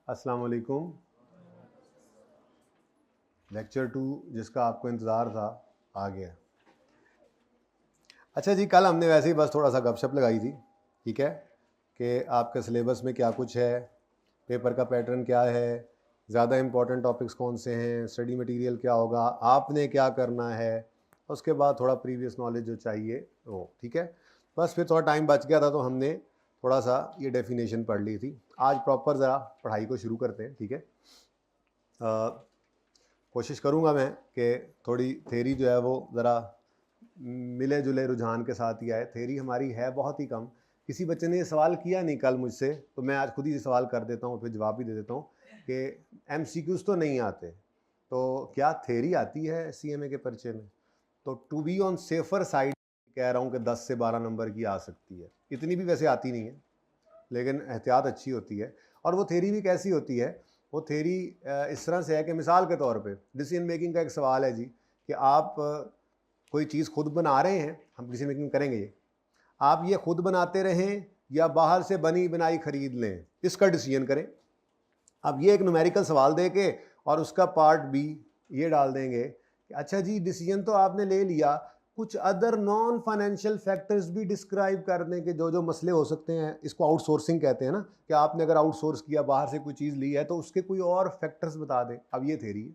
अस्सलाम वालेकुम। लेक्चर 2 जिसका आपको इंतज़ार था आ गया। अच्छा जी, कल हमने वैसे ही बस थोड़ा सा गपशप लगाई थी, ठीक है, कि आपके सिलेबस में क्या कुछ है, पेपर का पैटर्न क्या है, ज़्यादा इम्पोर्टेंट टॉपिक्स कौन से हैं, स्टडी मटेरियल क्या होगा, आपने क्या करना है, उसके बाद थोड़ा प्रीवियस नॉलेज जो चाहिए वो, ठीक है। बस फिर थोड़ा टाइम बच गया था तो हमने थोड़ा सा ये डेफिनेशन पढ़ ली थी। आज प्रॉपर ज़रा पढ़ाई को शुरू करते हैं, ठीक है। कोशिश करूँगा मैं कि थोड़ी थेरी जो है वो ज़रा मिले जुले रुझान के साथ ही आए। थेरी हमारी है बहुत ही कम। किसी बच्चे ने ये सवाल किया नहीं कल मुझसे, तो मैं आज खुद ही सवाल कर देता हूँ, फिर जवाब भी दे देता हूँ कि एमसीक्यूज़ तो नहीं आते, तो क्या थेरी आती है सीएमए के पर्चे में? तो to be on safer side कह रहा हूँ कि 10 से 12 नंबर की आ सकती है। इतनी भी वैसे आती नहीं है, लेकिन एहतियात अच्छी होती है। और वो थेरी भी कैसी होती है? वो थेरी इस तरह से है कि मिसाल के तौर पे डिसीजन मेकिंग का एक सवाल है जी, कि आप कोई चीज़ खुद बना रहे हैं, हम डिसीजन मेकिंग करेंगे ये, आप ये खुद बनाते रहें या बाहर से बनी बनाई खरीद लें, इसका डिसीजन करें। अब ये एक न्यूमेरिकल सवाल दे के और उसका पार्ट बी ये डाल देंगे कि अच्छा जी डिसीजन तो आपने ले लिया, कुछ अदर नॉन फाइनेंशियल फैक्टर्स भी डिस्क्राइब कर दें कि जो जो मसले हो सकते हैं। इसको आउटसोर्सिंग कहते हैं ना, कि आपने अगर आउटसोर्स किया, बाहर से कोई चीज़ ली है, तो उसके कोई और फैक्टर्स बता दें। अब ये थेरी है।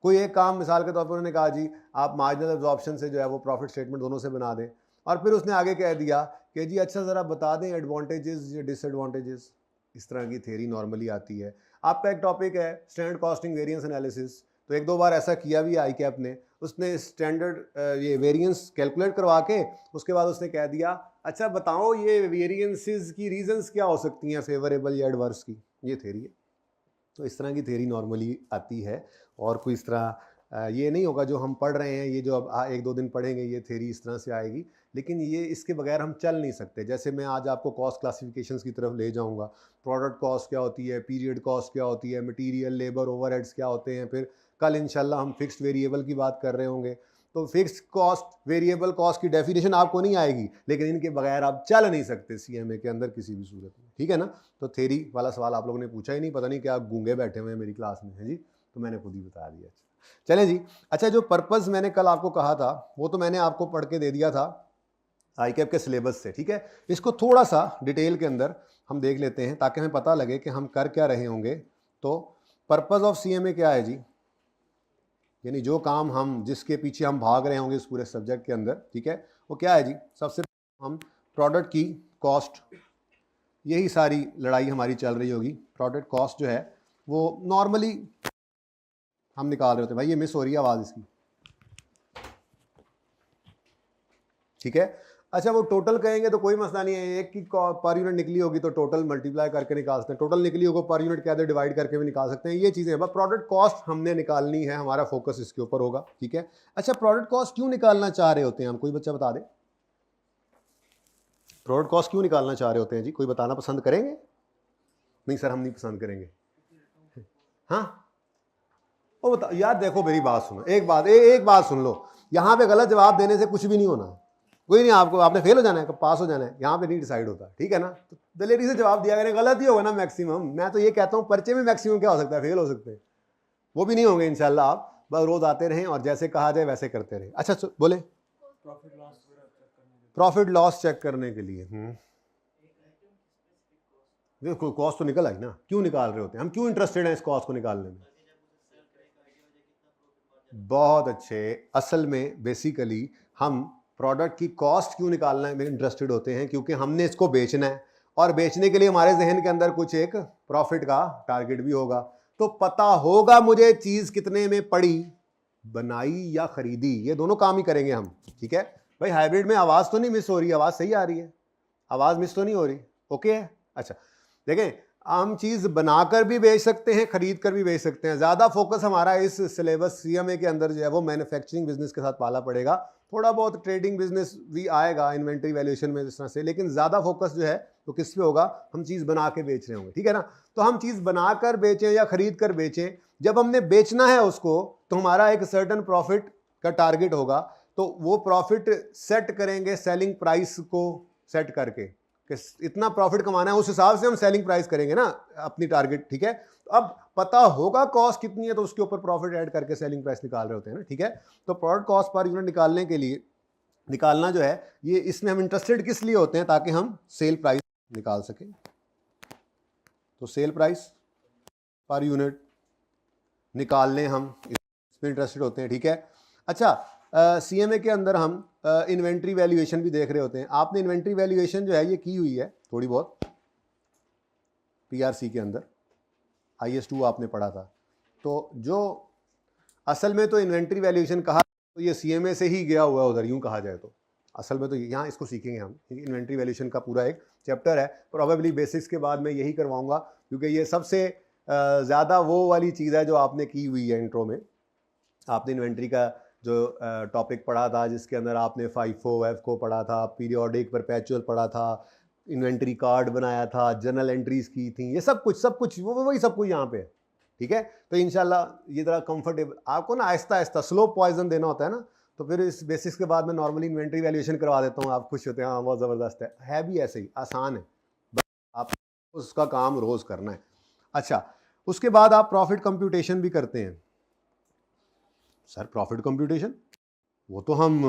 कोई एक काम मिसाल के तौर पर उन्होंने कहा जी आप मार्जिनल एब्जॉर्प्शन से जो है वो प्रॉफिट स्टेटमेंट दोनों से बना दें, और फिर उसने आगे कह दिया कि जी अच्छा ज़रा बता दें एडवांटेजेस या डिसएडवांटेजेस। इस तरह की थेरी नॉर्मली आती है। आपका एक टॉपिक है स्टैंडर्ड कॉस्टिंग वेरिएंस एनालिसिस, तो एक दो बार ऐसा किया भी आई कैप ने, उसने स्टैंडर्ड ये वेरिएंस कैलकुलेट करवा के उसके बाद उसने कह दिया अच्छा बताओ ये वेरिएंसेस की रीजंस क्या हो सकती हैं, फेवरेबल या एडवर्स की। ये थेरी है। तो इस तरह की थेरी नॉर्मली आती है, और कोई इस तरह ये नहीं होगा जो हम पढ़ रहे हैं, ये जो अब एक दो दिन पढ़ेंगे ये थेरी इस तरह से आएगी, लेकिन ये इसके बगैर हम चल नहीं सकते। जैसे मैं आज आपको कॉस्ट क्लासिफिकेशंस की तरफ ले जाऊंगा, प्रोडक्ट कॉस्ट क्या होती है, पीरियड कॉस्ट क्या होती है, मटेरियल लेबर ओवरहेड्स क्या होते हैं, फिर कल इंशाल्लाह हम फिक्स्ड वेरिएबल की बात कर रहे होंगे, तो फिक्स्ड कॉस्ट वेरिएबल कॉस्ट की डेफिनेशन आपको नहीं आएगी, लेकिन इनके बगैर आप चल नहीं सकते सीएमए के अंदर किसी भी सूरत में, ठीक है ना। तो थेरी वाला सवाल आप लोगों ने पूछा ही नहीं, पता नहीं क्या गूंगे बैठे हुए हैं मेरी क्लास में, है जी, तो मैंने खुद ही बता दिया। चले जी। अच्छा, जो पर्पस मैंने कल आपको कहा था वो तो मैंने आपको पढ़ के दे दिया था आई कैप के सिलेबस से, ठीक है। इसको थोड़ा सा डिटेल के अंदर हम देख लेते हैं ताकि हमें पता लगे कि हम कर क्या रहे होंगे। तो पर्पस ऑफ सीएमए क्या है जी, यानी जो काम हम जिसके पीछे हम भाग रहे होंगे इस पूरे सब्जेक्ट के अंदर, ठीक है, वो क्या है जी। सबसे हम प्रोडक्ट की कॉस्ट, यही सारी लड़ाई हमारी चल रही होगी। प्रोडक्ट कॉस्ट जो है वो नॉर्मली हम निकाल रहे होते हैं। भाई ये मिस हो रही है आवाज़ इसकी, ठीक है। अच्छा, वो टोटल कहेंगे तो कोई मसला नहीं है, एक की पर यूनिट निकली होगी तो टोटल मल्टीप्लाई करके निकाल सकते हैं, टोटल निकली होगी पर यूनिट क्या डिवाइड करके भी निकाल सकते हैं। ये चीज़ें हैं, बस प्रोडक्ट कॉस्ट हमने निकालनी है, हमारा फोकस इसके ऊपर होगा, ठीक है। अच्छा, प्रोडक्ट कॉस्ट क्यों निकालना चाह रहे होते हैं हम, कोई बच्चा बता दे। प्रोडक्ट कॉस्ट क्यों निकालना चाह रहे होते हैं जी, कोई बताना पसंद करेंगे? नहीं सर, हम नहीं पसंद करेंगे। हाँ, वो बता यार, देखो मेरी बात सुनो, एक बात सुन लो, यहाँ पे गलत जवाब देने से कुछ भी नहीं होना, कोई नहीं, आपको आपने फेल हो जाना है, पास हो जाना है, यहाँ पे नहीं डिसाइड होता, ठीक है ना। तो दलेरी से जवाब दिया करें, गलत ही होगा ना मैक्सिमम। मैं तो ये कहता हूँ पर्चे में मैक्सिमम क्या हो सकता है, फेल हो सकते हैं, वो भी नहीं होंगे इंशाल्लाह। आप बस रोज आते रहें और जैसे कहा जाए वैसे करते रहें। अच्छा बोले, प्रॉफिट लॉस चेक करने के लिए देखो कॉस्ट तो निकल आई ना, क्यों निकाल रहे होते हैं हम, क्यों इंटरेस्टेड हैं इस कॉस्ट को निकालने में। बहुत अच्छे। असल में बेसिकली हम प्रोडक्ट की कॉस्ट क्यों निकालना में इंटरेस्टेड होते हैं, क्योंकि हमने इसको बेचना है, और बेचने के लिए हमारे जहन के अंदर कुछ एक प्रॉफिट का टारगेट भी होगा। तो पता होगा मुझे चीज कितने में पड़ी, बनाई या खरीदी, ये दोनों काम ही करेंगे हम, ठीक है। भाई हाइब्रिड में आवाज तो नहीं मिस हो रही, आवाज सही आ रही है, आवाज मिस तो नहीं हो रही, ओके है। अच्छा देखें, हम चीज बनाकर भी बेच सकते हैं, खरीद कर भी बेच सकते हैं। ज्यादा फोकस हमारा इस सिलेबस सीएमए के अंदर जो है वो मैन्युफैक्चरिंग बिजनेस के साथ पाला पड़ेगा, थोड़ा बहुत ट्रेडिंग बिजनेस भी आएगा इन्वेंट्री वैल्यूएशन में इस तरह से, लेकिन ज्यादा फोकस जो है तो किस पे होगा, हम चीज बना के बेच रहे होंगे, ठीक है ना। तो हम चीज बनाकर बेचें या खरीद कर बेचें, जब हमने बेचना है उसको तो हमारा एक सर्टेन प्रॉफिट का टारगेट होगा, तो वो प्रॉफिट सेट करेंगे सेलिंग प्राइस को सेट करके, कि इतना प्रॉफिट कमाना है, उस हिसाब से हम सेलिंग प्राइस करेंगे ना अपनी टारगेट, ठीक है। तो अब पता होगा कॉस्ट कितनी है तो उसके ऊपर प्रॉफिट ऐड करके सेलिंग प्राइस निकाल रहे होते हैं ना, ठीक है। तो प्रोडक्ट कॉस्ट पर यूनिट निकालने के लिए निकालना जो है ये, इसमें हम इंटरेस्टेड किस लिए होते हैं, ताकि हम सेल प्राइस निकाल सकें। तो सेल प्राइस पर यूनिट निकालने हम इसमें इंटरेस्टेड होते हैं, ठीक है। अच्छा, सीएमए के अंदर हम इन्वेंट्री वैल्यूएशन भी देख रहे होते हैं। आपने इन्वेंट्री वैल्यूएशन जो है ये की हुई है थोड़ी बहुत पीआरसी के अंदर, IS2 आपने पढ़ा था। तो जो असल में तो इन्वेंट्री वैल्यूएशन कहा तो ये सीएमए से ही गया हुआ है उधर, यूं कहा जाए तो। असल में तो यहाँ इसको सीखेंगे हम, इन्वेंट्री वैल्यूएशन का पूरा एक चैप्टर है। प्रोबेबली बेसिक्स के बाद मैं यही करवाऊंगा, क्योंकि ये सबसे ज़्यादा वो वाली चीज़ है जो आपने की हुई है इंट्रो में। आपने इन्वेंट्री का जो टॉपिक पढ़ा था, जिसके अंदर आपने FIFO को पढ़ा था, पीरियोडिक परपेचुअल पढ़ा था, इन्वेंट्री कार्ड बनाया था, जर्नल एंट्रीज की थी, ये सब कुछ वही सब कुछ यहाँ पे है, ठीक है। तो इंशाल्लाह ये ज़रा कंफर्टेबल आपको ना, आहिस्ता आहिस्ता स्लो पॉइजन देना होता है ना, तो फिर इस बेसिक्स के बाद मैं नॉर्मली इन्वेंट्री वैल्यूएशन करवा देता हूँ, आप खुश होते हैं, हाँ बहुत ज़बरदस्त है भी ऐसे ही आसान है, आप उसका काम रोज़ करना है। अच्छा, उसके बाद आप प्रॉफिट कंप्यूटेशन भी करते हैं। सर प्रॉफिट कंप्यूटेशन वो तो हम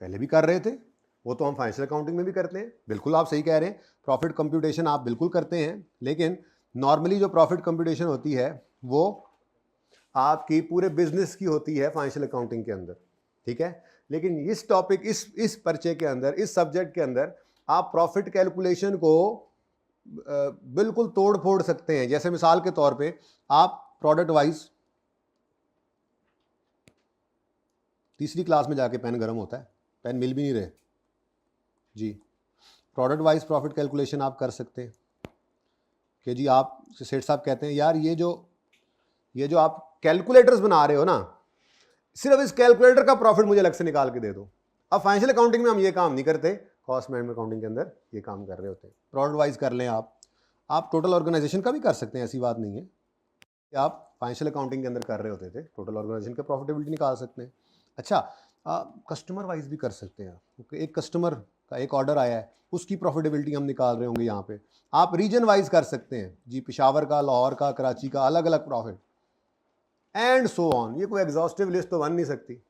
पहले भी कर रहे थे, वो तो हम फाइनेंशियल अकाउंटिंग में भी करते हैं। बिल्कुल आप सही कह रहे हैं, प्रॉफिट कंप्यूटेशन आप बिल्कुल करते हैं, लेकिन नॉर्मली जो प्रॉफिट कंप्यूटेशन होती है वो आपकी पूरे बिजनेस की होती है फाइनेंशियल अकाउंटिंग के अंदर, ठीक है। लेकिन इस टॉपिक, इस पर्चे के अंदर, इस सब्जेक्ट के अंदर आप प्रॉफिट कैलकुलेशन को बिल्कुल तोड़ फोड़ सकते हैं। जैसे मिसाल के तौर पे आप प्रोडक्ट वाइज, तीसरी क्लास में जाके पेन गर्म होता है, पेन मिल भी नहीं रहे जी। प्रोडक्ट वाइज प्रॉफिट कैलकुलेशन आप कर सकते हैं कि जी आप, सेठ साहब कहते हैं यार ये जो आप कैलकुलेटर्स बना रहे हो ना, सिर्फ इस कैलकुलेटर का प्रॉफिट मुझे अलग से निकाल के दे दो। अब फाइनेंशियल अकाउंटिंग में हम ये काम नहीं करते, कॉस्ट मैनेजमेंट अकाउंटिंग के अंदर ये काम कर रहे होते हैं। प्रोडक्ट वाइज कर लें आप टोटल ऑर्गेनाइजेशन का भी कर सकते हैं, ऐसी बात नहीं है कि आप फाइनेंशियल अकाउंटिंग के अंदर कर रहे होते थे, टोटल ऑर्गेनाइजेशन का प्रॉफिटेबिलिटी निकाल सकते हैं। अच्छा, कस्टमर वाइज भी कर सकते हैं आप। एक कस्टमर का एक ऑर्डर आया है, उसकी प्रॉफिटेबिलिटी हम निकाल रहे होंगे यहाँ पे। आप रीजन वाइज कर सकते हैं जी, पेशावर का, लाहौर का, कराची का, अलग अलग प्रॉफिट एंड सो ऑन। ये कोई एग्जॉस्टिव लिस्ट तो बन नहीं सकती।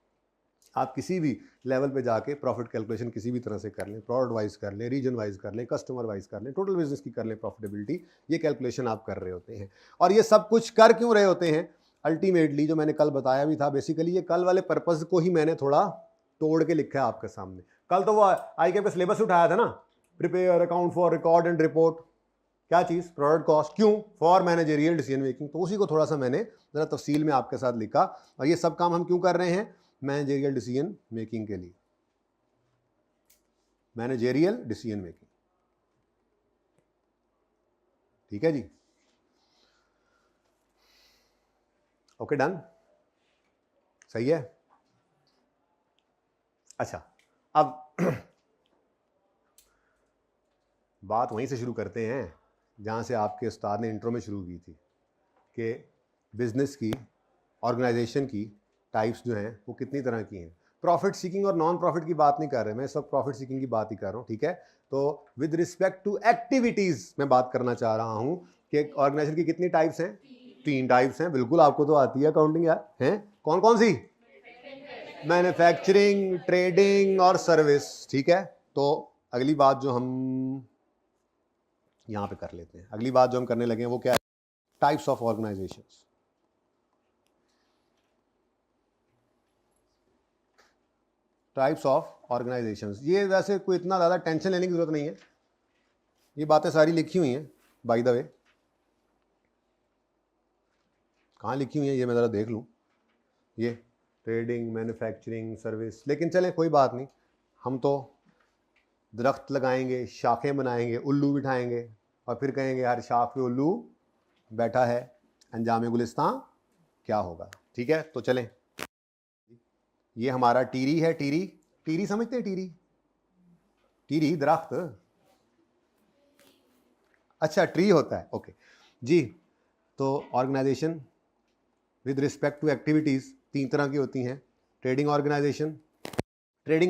आप किसी भी लेवल पे जाके प्रॉफिट कैलकुलेशन किसी भी तरह से कर लें, प्रोडक्ट वाइज कर लें, रीजन वाइज कर लें, कस्टमर वाइज कर लें, टोटल बिजनेस की कर लें प्रॉफिटेबिलिटी, ये कैलकुलेशन आप कर रहे होते हैं। और ये सब कुछ कर क्यों रहे होते हैं? अल्टीमेटली जो मैंने कल बताया भी था, बेसिकली ये कल वाले पर्पज को ही मैंने थोड़ा तोड़ के लिखा है आपके सामने। कल तो वो ICAP का सिलेबस उठाया था ना, prepare account for record and report, क्या चीज़, प्रोडक्ट कॉस्ट, क्यों, फॉर मैनेजरियल डिसीजन मेकिंग। तो उसी को थोड़ा सा मैंने ज़रा तफसील में आपके साथ लिखा। और ये सब काम हम क्यों कर रहे हैं? मैनेजरियल डिसीजन मेकिंग के लिए, मैनेजरियल डिसीजन मेकिंग, ठीक है जी। ओके डन, सही है। अच्छा, अब बात वहीं से शुरू करते हैं जहाँ से आपके उस्ताद ने इंट्रो में शुरू की थी, कि बिजनेस की, ऑर्गेनाइजेशन की टाइप्स जो हैं वो कितनी तरह की हैं। प्रॉफिट सीकिंग और नॉन प्रॉफिट की बात नहीं कर रहे, मैं इस वक्त प्रॉफिट सीकिंग की बात ही कर रहा हूँ, ठीक है। तो विद रिस्पेक्ट टू एक्टिविटीज़ मैं बात करना चाह रहा हूँ कि ऑर्गेनाइजेशन की कितनी टाइप्स हैं? 3 टाइप्स हैं। बिल्कुल आपको तो आती है अकाउंटिंग यार, हैं? कौन कौन सी? मैन्युफैक्चरिंग, ट्रेडिंग और सर्विस, ठीक है। तो अगली बात जो हम यहाँ पे कर लेते हैं, अगली बात जो हम करने लगे हैं वो क्या है? Types of organisations. Types of organisations, ये वैसे कोई इतना ज़्यादा टेंशन लेने की ज़रूरत नहीं है, ये बातें सारी लिखी हुई हैं बाय द वे। कहाँ लिखी हुई है ये मैं ज़रा देख लूँ, ये ट्रेडिंग, मैन्युफैक्चरिंग, सर्विस। लेकिन चलें कोई बात नहीं, हम तो दरख्त लगाएंगे, शाखें बनाएंगे, उल्लू बिठाएंगे और फिर कहेंगे हर शाख पे उल्लू बैठा है, अंजाम गुलिस्तां क्या होगा, ठीक है। तो चलें, ये हमारा टीरी है, टीरी समझते हैं? टीरी दरख्त, अच्छा ट्री होता है, ओके जी। तो organisation with respect to activities 3 तरह की होती हैं। ट्रेडिंग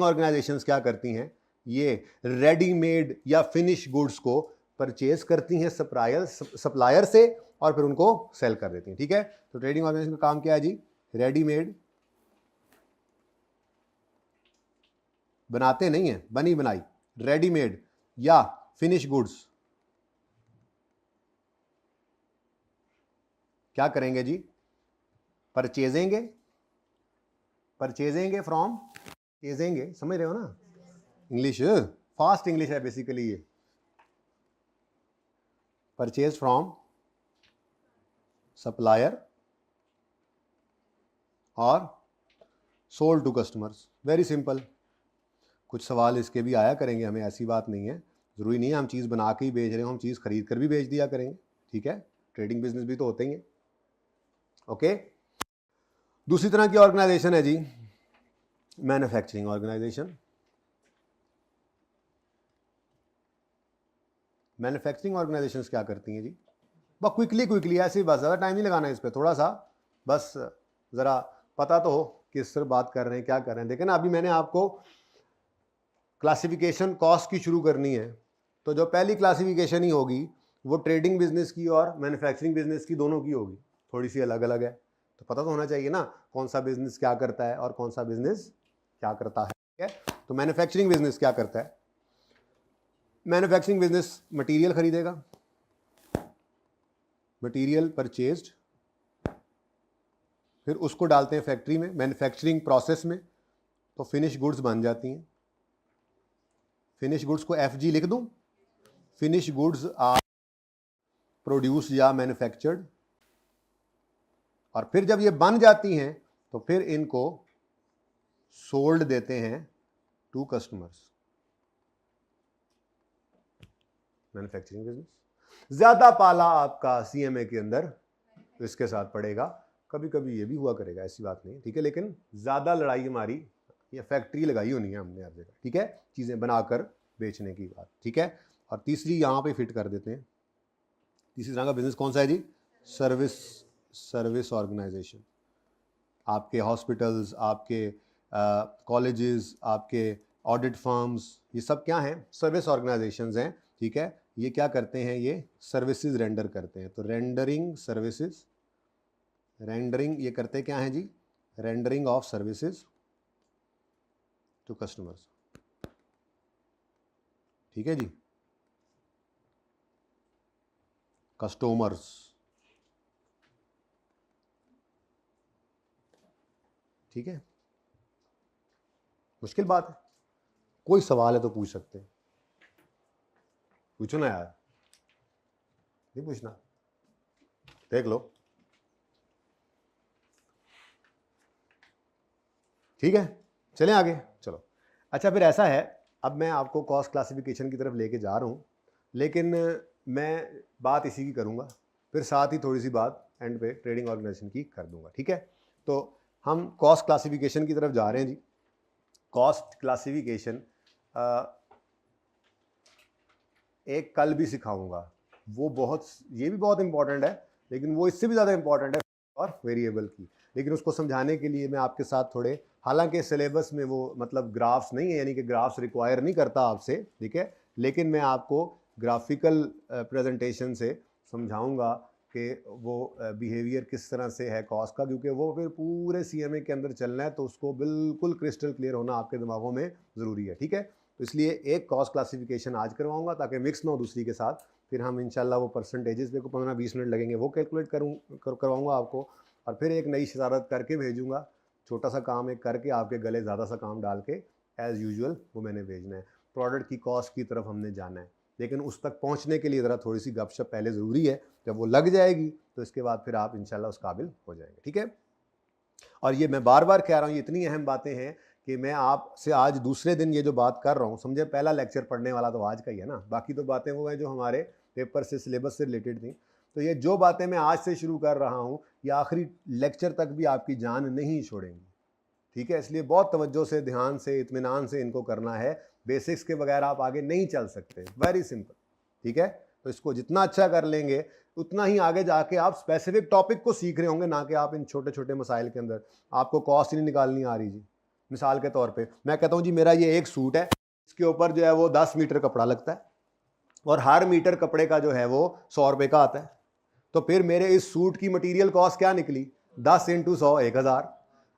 ऑर्गेनाइजेशंस क्या करती हैं? ये रेडीमेड या फिनिश गुड्स को परचेज करती हैं सप्लायर से और फिर उनको सेल कर देती हैं। ठीक है, तो ट्रेडिंग ऑर्गेनाइजेशन का काम क्या है जी? रेडीमेड बनाते नहीं है, बनी बनाई, रेडीमेड या फिनिश गुड्स क्या करेंगे जी? परचेजेंगे फ्रॉम, चेजेंगे, समझ रहे हो ना? इंग्लिश फास्ट इंग्लिश है बेसिकली ये। परचेज फ्रॉम सप्लायर और sold to customers. Very simple. कुछ सवाल इसके भी आया करेंगे हमें, ऐसी बात नहीं है, ज़रूरी नहीं है हम चीज़ बना के ही बेच रहे हो, हम चीज़ खरीद कर भी बेच दिया करेंगे। ठीक है, ट्रेडिंग बिजनेस भी तो होते ही है। ओके, दूसरी तरह की ऑर्गेनाइजेशन है जी मैन्युफैक्चरिंग ऑर्गेनाइजेशन। मैन्युफैक्चरिंग ऑर्गेनाइजेशंस क्या करती हैं जी? बस क्विकली ऐसे ही, बस ज़्यादा टाइम नहीं लगाना है इस पर, थोड़ा सा बस ज़रा पता तो हो किस तरह बात कर रहे हैं, क्या कर रहे हैं। देखिए ना, अभी मैंने आपको क्लासिफिकेशन कॉस्ट की शुरू करनी है, तो जो पहली क्लासिफिकेशन ही होगी वो ट्रेडिंग बिजनेस की और मैन्युफैक्चरिंग बिजनेस की, दोनों की होगी, थोड़ी सी अलग अलग है। तो पता तो होना चाहिए ना कौन सा बिजनेस क्या करता है और कौन सा बिजनेस क्या करता है। ठीक है, तो मैन्युफैक्चरिंग बिजनेस क्या करता है? मैन्युफैक्चरिंग बिजनेस मटेरियल खरीदेगा, मटेरियल परचेज्ड, फिर उसको डालते हैं फैक्ट्री में, मैन्युफैक्चरिंग प्रोसेस में, तो फिनिश गुड्स बन जाती हैं। फिनिश गुड्स को FG लिख दूं? फिनिश गुड्स आर प्रोड्यूस्ड या मैन्युफैक्चर्ड, और फिर जब ये बन जाती हैं तो फिर इनको सोल्ड देते हैं टू कस्टमर्स। मैन्युफैक्चरिंग बिजनेस ज़्यादा पाला आपका CMA के अंदर इसके साथ पड़ेगा, कभी कभी ये भी हुआ करेगा, ऐसी बात नहीं। ठीक है, लेकिन ज़्यादा लड़ाई हमारी ये फैक्ट्री लगाई होनी है हमने हर जगह। ठीक है, चीज़ें बनाकर बेचने की बात। ठीक है, और तीसरी यहाँ पे फिट कर देते हैं। तीसरी तरह का बिजनेस कौन सा है जी? Service organization. आपके हॉस्पिटल्स, आपके कॉलेजेस, आपके ऑडिट फर्म्स, ये सब क्या हैं? सर्विस ऑर्गेनाइजेशंस हैं। ठीक है, ये क्या करते हैं? ये सर्विसेज रेंडर करते हैं। तो रेंडरिंग सर्विसेज, रेंडरिंग ये करते क्या हैं जी? Rendering of services to customers. ठीक है जी, कस्टमर्स। ठीक है, मुश्किल बात है? कोई सवाल है तो पूछ सकते हैं, पूछो ना यार, नहीं पूछना, देख लो। ठीक है, चलें आगे। चलो, अच्छा फिर ऐसा है, अब मैं आपको कॉस्ट क्लासिफिकेशन की तरफ लेके जा रहा हूँ, लेकिन मैं बात इसी की करूँगा, फिर साथ ही थोड़ी सी बात एंड पे ट्रेडिंग ऑर्गेनाइजेशन की कर दूँगा। ठीक है, तो हम कॉस्ट क्लासिफिकेशन की तरफ जा रहे हैं जी। कॉस्ट क्लासिफिकेशन एक कल भी सिखाऊंगा, वो बहुत, ये भी बहुत इंपॉर्टेंट है, लेकिन वो इससे भी ज़्यादा इंपॉर्टेंट है और वेरिएबल की। लेकिन उसको समझाने के लिए मैं आपके साथ थोड़े, हालांकि सिलेबस में वो मतलब ग्राफ्स नहीं है, यानी कि ग्राफ्स रिक्वायर नहीं करता आपसे, ठीक है, लेकिन मैं आपको ग्राफिकल प्रेजेंटेशन से समझाऊंगा कि वो बिहेवियर किस तरह से है कॉस्ट का, क्योंकि वो फिर पूरे CMA के अंदर चलना है, तो उसको बिल्कुल क्रिस्टल क्लियर होना आपके दिमागों में ज़रूरी है। ठीक है, तो इसलिए एक कॉस्ट क्लासिफिकेशन आज करवाऊंगा ताकि मिक्स ना हो दूसरी के साथ, फिर हम इंशाल्लाह वो परसेंटेजेस पे को 15-20 मिनट लगेंगे, वो कैलकुलेट करवाऊंगा आपको, और फिर एक नई शरारत करके भेजूंगा, छोटा सा काम एक करके आपके गले ज़्यादा सा काम डाल के, एज़ यूजुअल वो मैंने भेजना है। प्रोडक्ट की कॉस्ट की तरफ हमने जाना है, लेकिन उस तक पहुंचने के लिए ज़रा थोड़ी सी गपशप पहले ज़रूरी है। जब वो लग जाएगी तो इसके बाद फिर आप इंशाल्लाह उस काबिल हो जाएंगे। ठीक है, और ये मैं बार बार कह रहा हूँ, ये इतनी अहम बातें हैं कि मैं आपसे आज दूसरे दिन ये जो बात कर रहा हूँ, समझे, पहला लेक्चर पढ़ने वाला तो आज का ही है ना, बाकी तो बातें वो हैं जो हमारे पेपर से, सिलेबस से रिलेटेड थी। तो ये जो बातें मैं आज से शुरू कर रहा हूँ, ये आखिरी लेक्चर तक भी आपकी जान नहीं छोड़ेंगी। ठीक है, इसलिए बहुत तवज्जो से, ध्यान से, इत्मीनान से इनको करना है। बेसिक्स के बगैर आप आगे नहीं चल सकते, वेरी सिंपल। ठीक है, तो इसको जितना अच्छा कर लेंगे उतना ही आगे जाके आप स्पेसिफिक टॉपिक को सीख रहे होंगे, ना कि आप इन छोटे छोटे मसाइल के अंदर। आपको कॉस्ट ही नहीं निकालनी आ रही जी। मिसाल के तौर पे मैं कहता हूँ जी, मेरा ये एक सूट है, इसके ऊपर जो है वो 10 मीटर कपड़ा लगता है और हर मीटर कपड़े का जो है वो 100 रुपए का आता है। तो फिर मेरे इस सूट की मटेरियल कॉस्ट क्या निकली? 10 × 100 1000।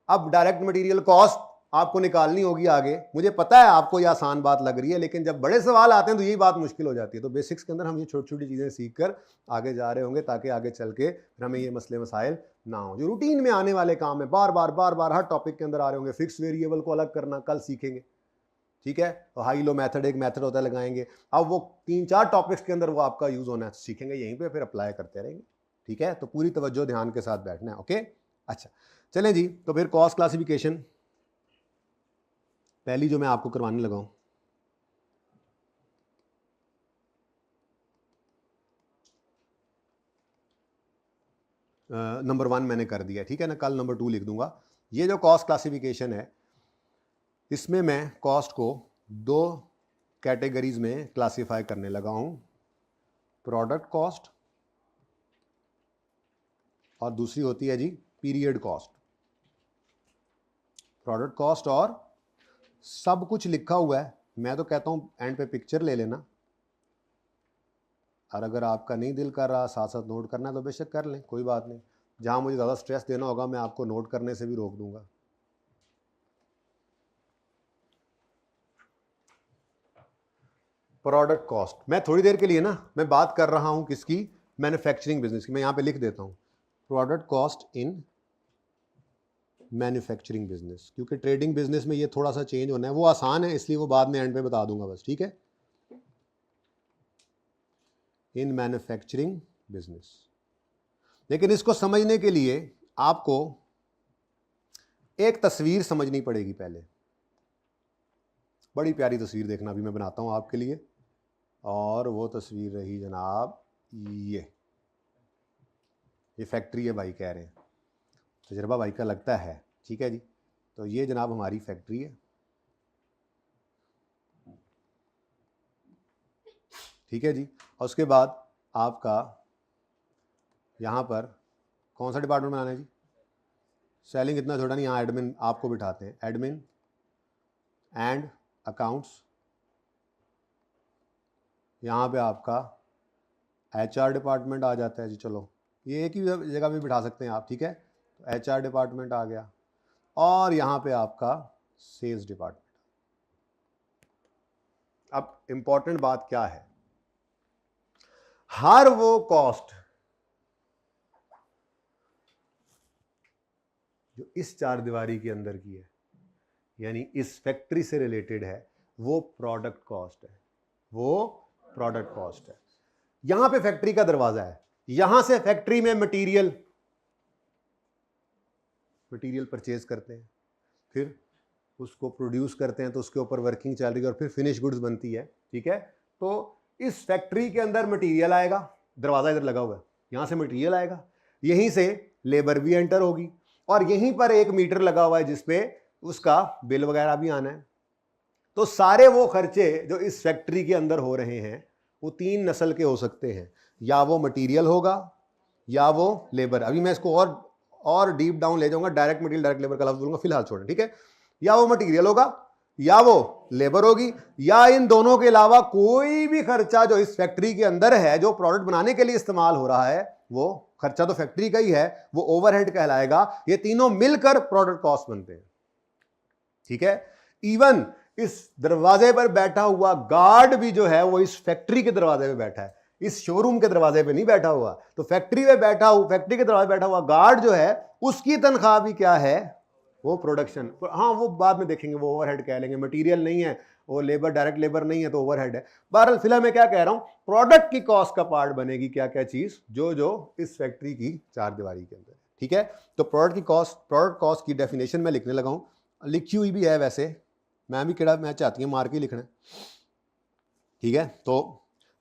अब डायरेक्ट मटेरियल कॉस्ट आपको निकालनी होगी आगे। मुझे पता है आपको यह आसान बात लग रही है, लेकिन जब बड़े सवाल आते हैं तो यही बात मुश्किल हो जाती है। तो बेसिक्स के अंदर हम ये छोटी छोटी चीज़ें सीख कर आगे जा रहे होंगे ताकि आगे चल के हमें ये मसले मसाइल ना हो। जो रूटीन में आने वाले काम है, बार बार हर टॉपिक के अंदर आ रहे होंगे। फिक्स वेरिएबल को अलग करना कल सीखेंगे, ठीक है। तो हाई लो मेथड एक मेथड होता है, लगाएंगे। अब वो 3-4 टॉपिक्स के अंदर वो आपका यूज होना है, सीखेंगे यहीं पे, फिर अप्लाई करते रहेंगे, ठीक है। तो पूरी तवज्जो ध्यान के साथ बैठना है, ओके। अच्छा चलें जी, तो फिर कॉस्ट क्लासिफिकेशन पहली जो मैं आपको करवाने लगा हूं, नंबर 1 मैंने कर दिया, ठीक है ना। कल नंबर 2 लिख दूंगा। ये जो कॉस्ट क्लासिफिकेशन है, इसमें मैं कॉस्ट को 2 कैटेगरीज में क्लासिफाई करने लगा हूं, प्रोडक्ट कॉस्ट और दूसरी होती है जी पीरियड कॉस्ट। प्रोडक्ट कॉस्ट और सब कुछ लिखा हुआ है, मैं तो कहता हूं एंड पे पिक्चर ले लेना, और अगर आपका नहीं दिल कर रहा साथ साथ नोट करना है तो बेशक कर लें, कोई बात नहीं। जहां मुझे ज़्यादा स्ट्रेस देना होगा मैं आपको नोट करने से भी रोक दूंगा। प्रोडक्ट कॉस्ट मैं थोड़ी देर के लिए ना मैं बात कर रहा हूं किसकी? मैन्युफैक्चरिंग बिजनेस की। मैं यहां पे लिख देता हूं product cost in manufacturing business, क्योंकि ट्रेडिंग बिजनेस में ये थोड़ा सा चेंज होना है, वो आसान है इसलिए वो बाद में एंड पे बता दूंगा बस, ठीक है। इन मैन्युफैक्चरिंग बिजनेस। लेकिन इसको समझने के लिए आपको एक तस्वीर समझनी पड़ेगी पहले। बड़ी प्यारी तस्वीर देखना भी मैं बनाता हूं आपके लिए, और वो तस्वीर रही जनाब ये फैक्ट्री है भाई, कह रहे हैं तजर्बा भाई का लगता है, ठीक है जी। तो ये जनाब हमारी फैक्ट्री है, ठीक है जी। और उसके बाद आपका यहाँ पर कौन सा डिपार्टमेंट बनाना है जी? सेलिंग इतना छोटा नहीं, यहाँ एडमिन आपको बिठाते हैं, एडमिन एंड अकाउंट्स। यहाँ पे आपका HR डिपार्टमेंट आ जाता है जी। चलो ये एक ही जगह पे बिठा सकते हैं आप, ठीक है। तो HR डिपार्टमेंट आ गया, और यहाँ पे आपका सेल्स डिपार्टमेंट। अब इंपॉर्टेंट बात क्या है, हर वो कॉस्ट जो इस चार दीवारी के अंदर की है, यानी इस फैक्ट्री से रिलेटेड है, वो प्रोडक्ट कॉस्ट है, वो प्रोडक्ट कॉस्ट है। यहां पे फैक्ट्री का दरवाजा है, यहां से फैक्ट्री में मटेरियल परचेज करते हैं, फिर उसको प्रोड्यूस करते हैं, तो उसके ऊपर वर्किंग चल रही है और फिर फिनिश गुड्स बनती है, ठीक है। तो इस फैक्ट्री के अंदर मटेरियल आएगा, दरवाजा इधर लगा हुआ है, यहां से मटेरियल आएगा, यहीं से लेबर भी एंटर होगी, और यहीं पर एक मीटर लगा हुआ है जिसपे उसका बिल वगैरह भी आना है। तो सारे वो खर्चे जो इस फैक्ट्री के अंदर हो रहे हैं वो 3 नस्ल के हो सकते हैं, या वो मटेरियल होगा या वो लेबर। अभी मैं इसको और डीप डाउन ले जाऊंगा, डायरेक्ट मटेरियल डायरेक्ट लेबर का लफ्ज बोलूंगा, फिलहाल छोड़ें, ठीक है। या वो मटेरियल होगा या वो लेबर होगी, या इन दोनों के अलावा कोई भी खर्चा जो इस फैक्ट्री के अंदर है, जो प्रोडक्ट बनाने के लिए इस्तेमाल हो रहा है, वो खर्चा तो फैक्ट्री का ही है, वो ओवरहेड कहलाएगा। ये तीनों मिलकर प्रोडक्ट कॉस्ट बनते हैं, ठीक है। इवन इस दरवाजे पर बैठा हुआ गार्ड भी जो है वो इस फैक्ट्री के दरवाजे पे बैठा है, इस शोरूम के दरवाजे पे नहीं बैठा हुआ। तो फैक्ट्री पे बैठा हुआ, फैक्ट्री के दरवाजे बैठा हुआ गार्ड जो है उसकी तनख्वाह भी क्या है? वो प्रोडक्शन। हाँ वो बाद में देखेंगे, वो ओवरहेड कह लेंगे, मटेरियल नहीं है वो, लेबर डायरेक्ट लेबर नहीं है तो ओवरहेड है। बहरहाल फिलहाल मैं क्या कह रहा हूं, प्रोडक्ट की कॉस्ट का पार्ट बनेगी क्या क्या चीज जो जो इस फैक्ट्री की चार दीवारी के अंदर, ठीक है। तो प्रोडक्ट कॉस्ट की डेफिनेशन में लिखने लगा हूं, लिखी हुई भी है वैसे, मैं भी केड़ा मैं चाहती हूँ मार के लिखना, ठीक है। तो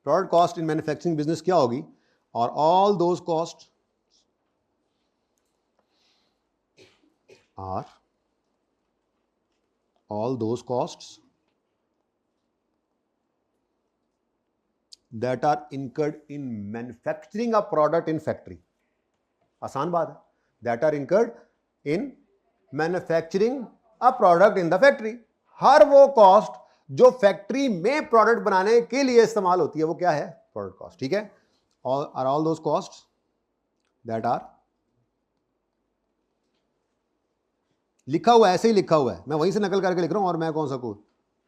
product cost in manufacturing business क्या होगी, और all those cost are all those costs that are incurred in manufacturing a product in factory। आसान बात है, that are incurred in manufacturing a product in the factory। हर वो cost जो factory में product बनाने के लिए इस्तेमाल होती है वो क्या है? Product cost. ठीक है, और all those cost that are, लिखा हुआ है, ऐसे ही लिखा हुआ है, मैं वहीं से नकल करके लिख रहा हूं, और मैं कौन सा कोड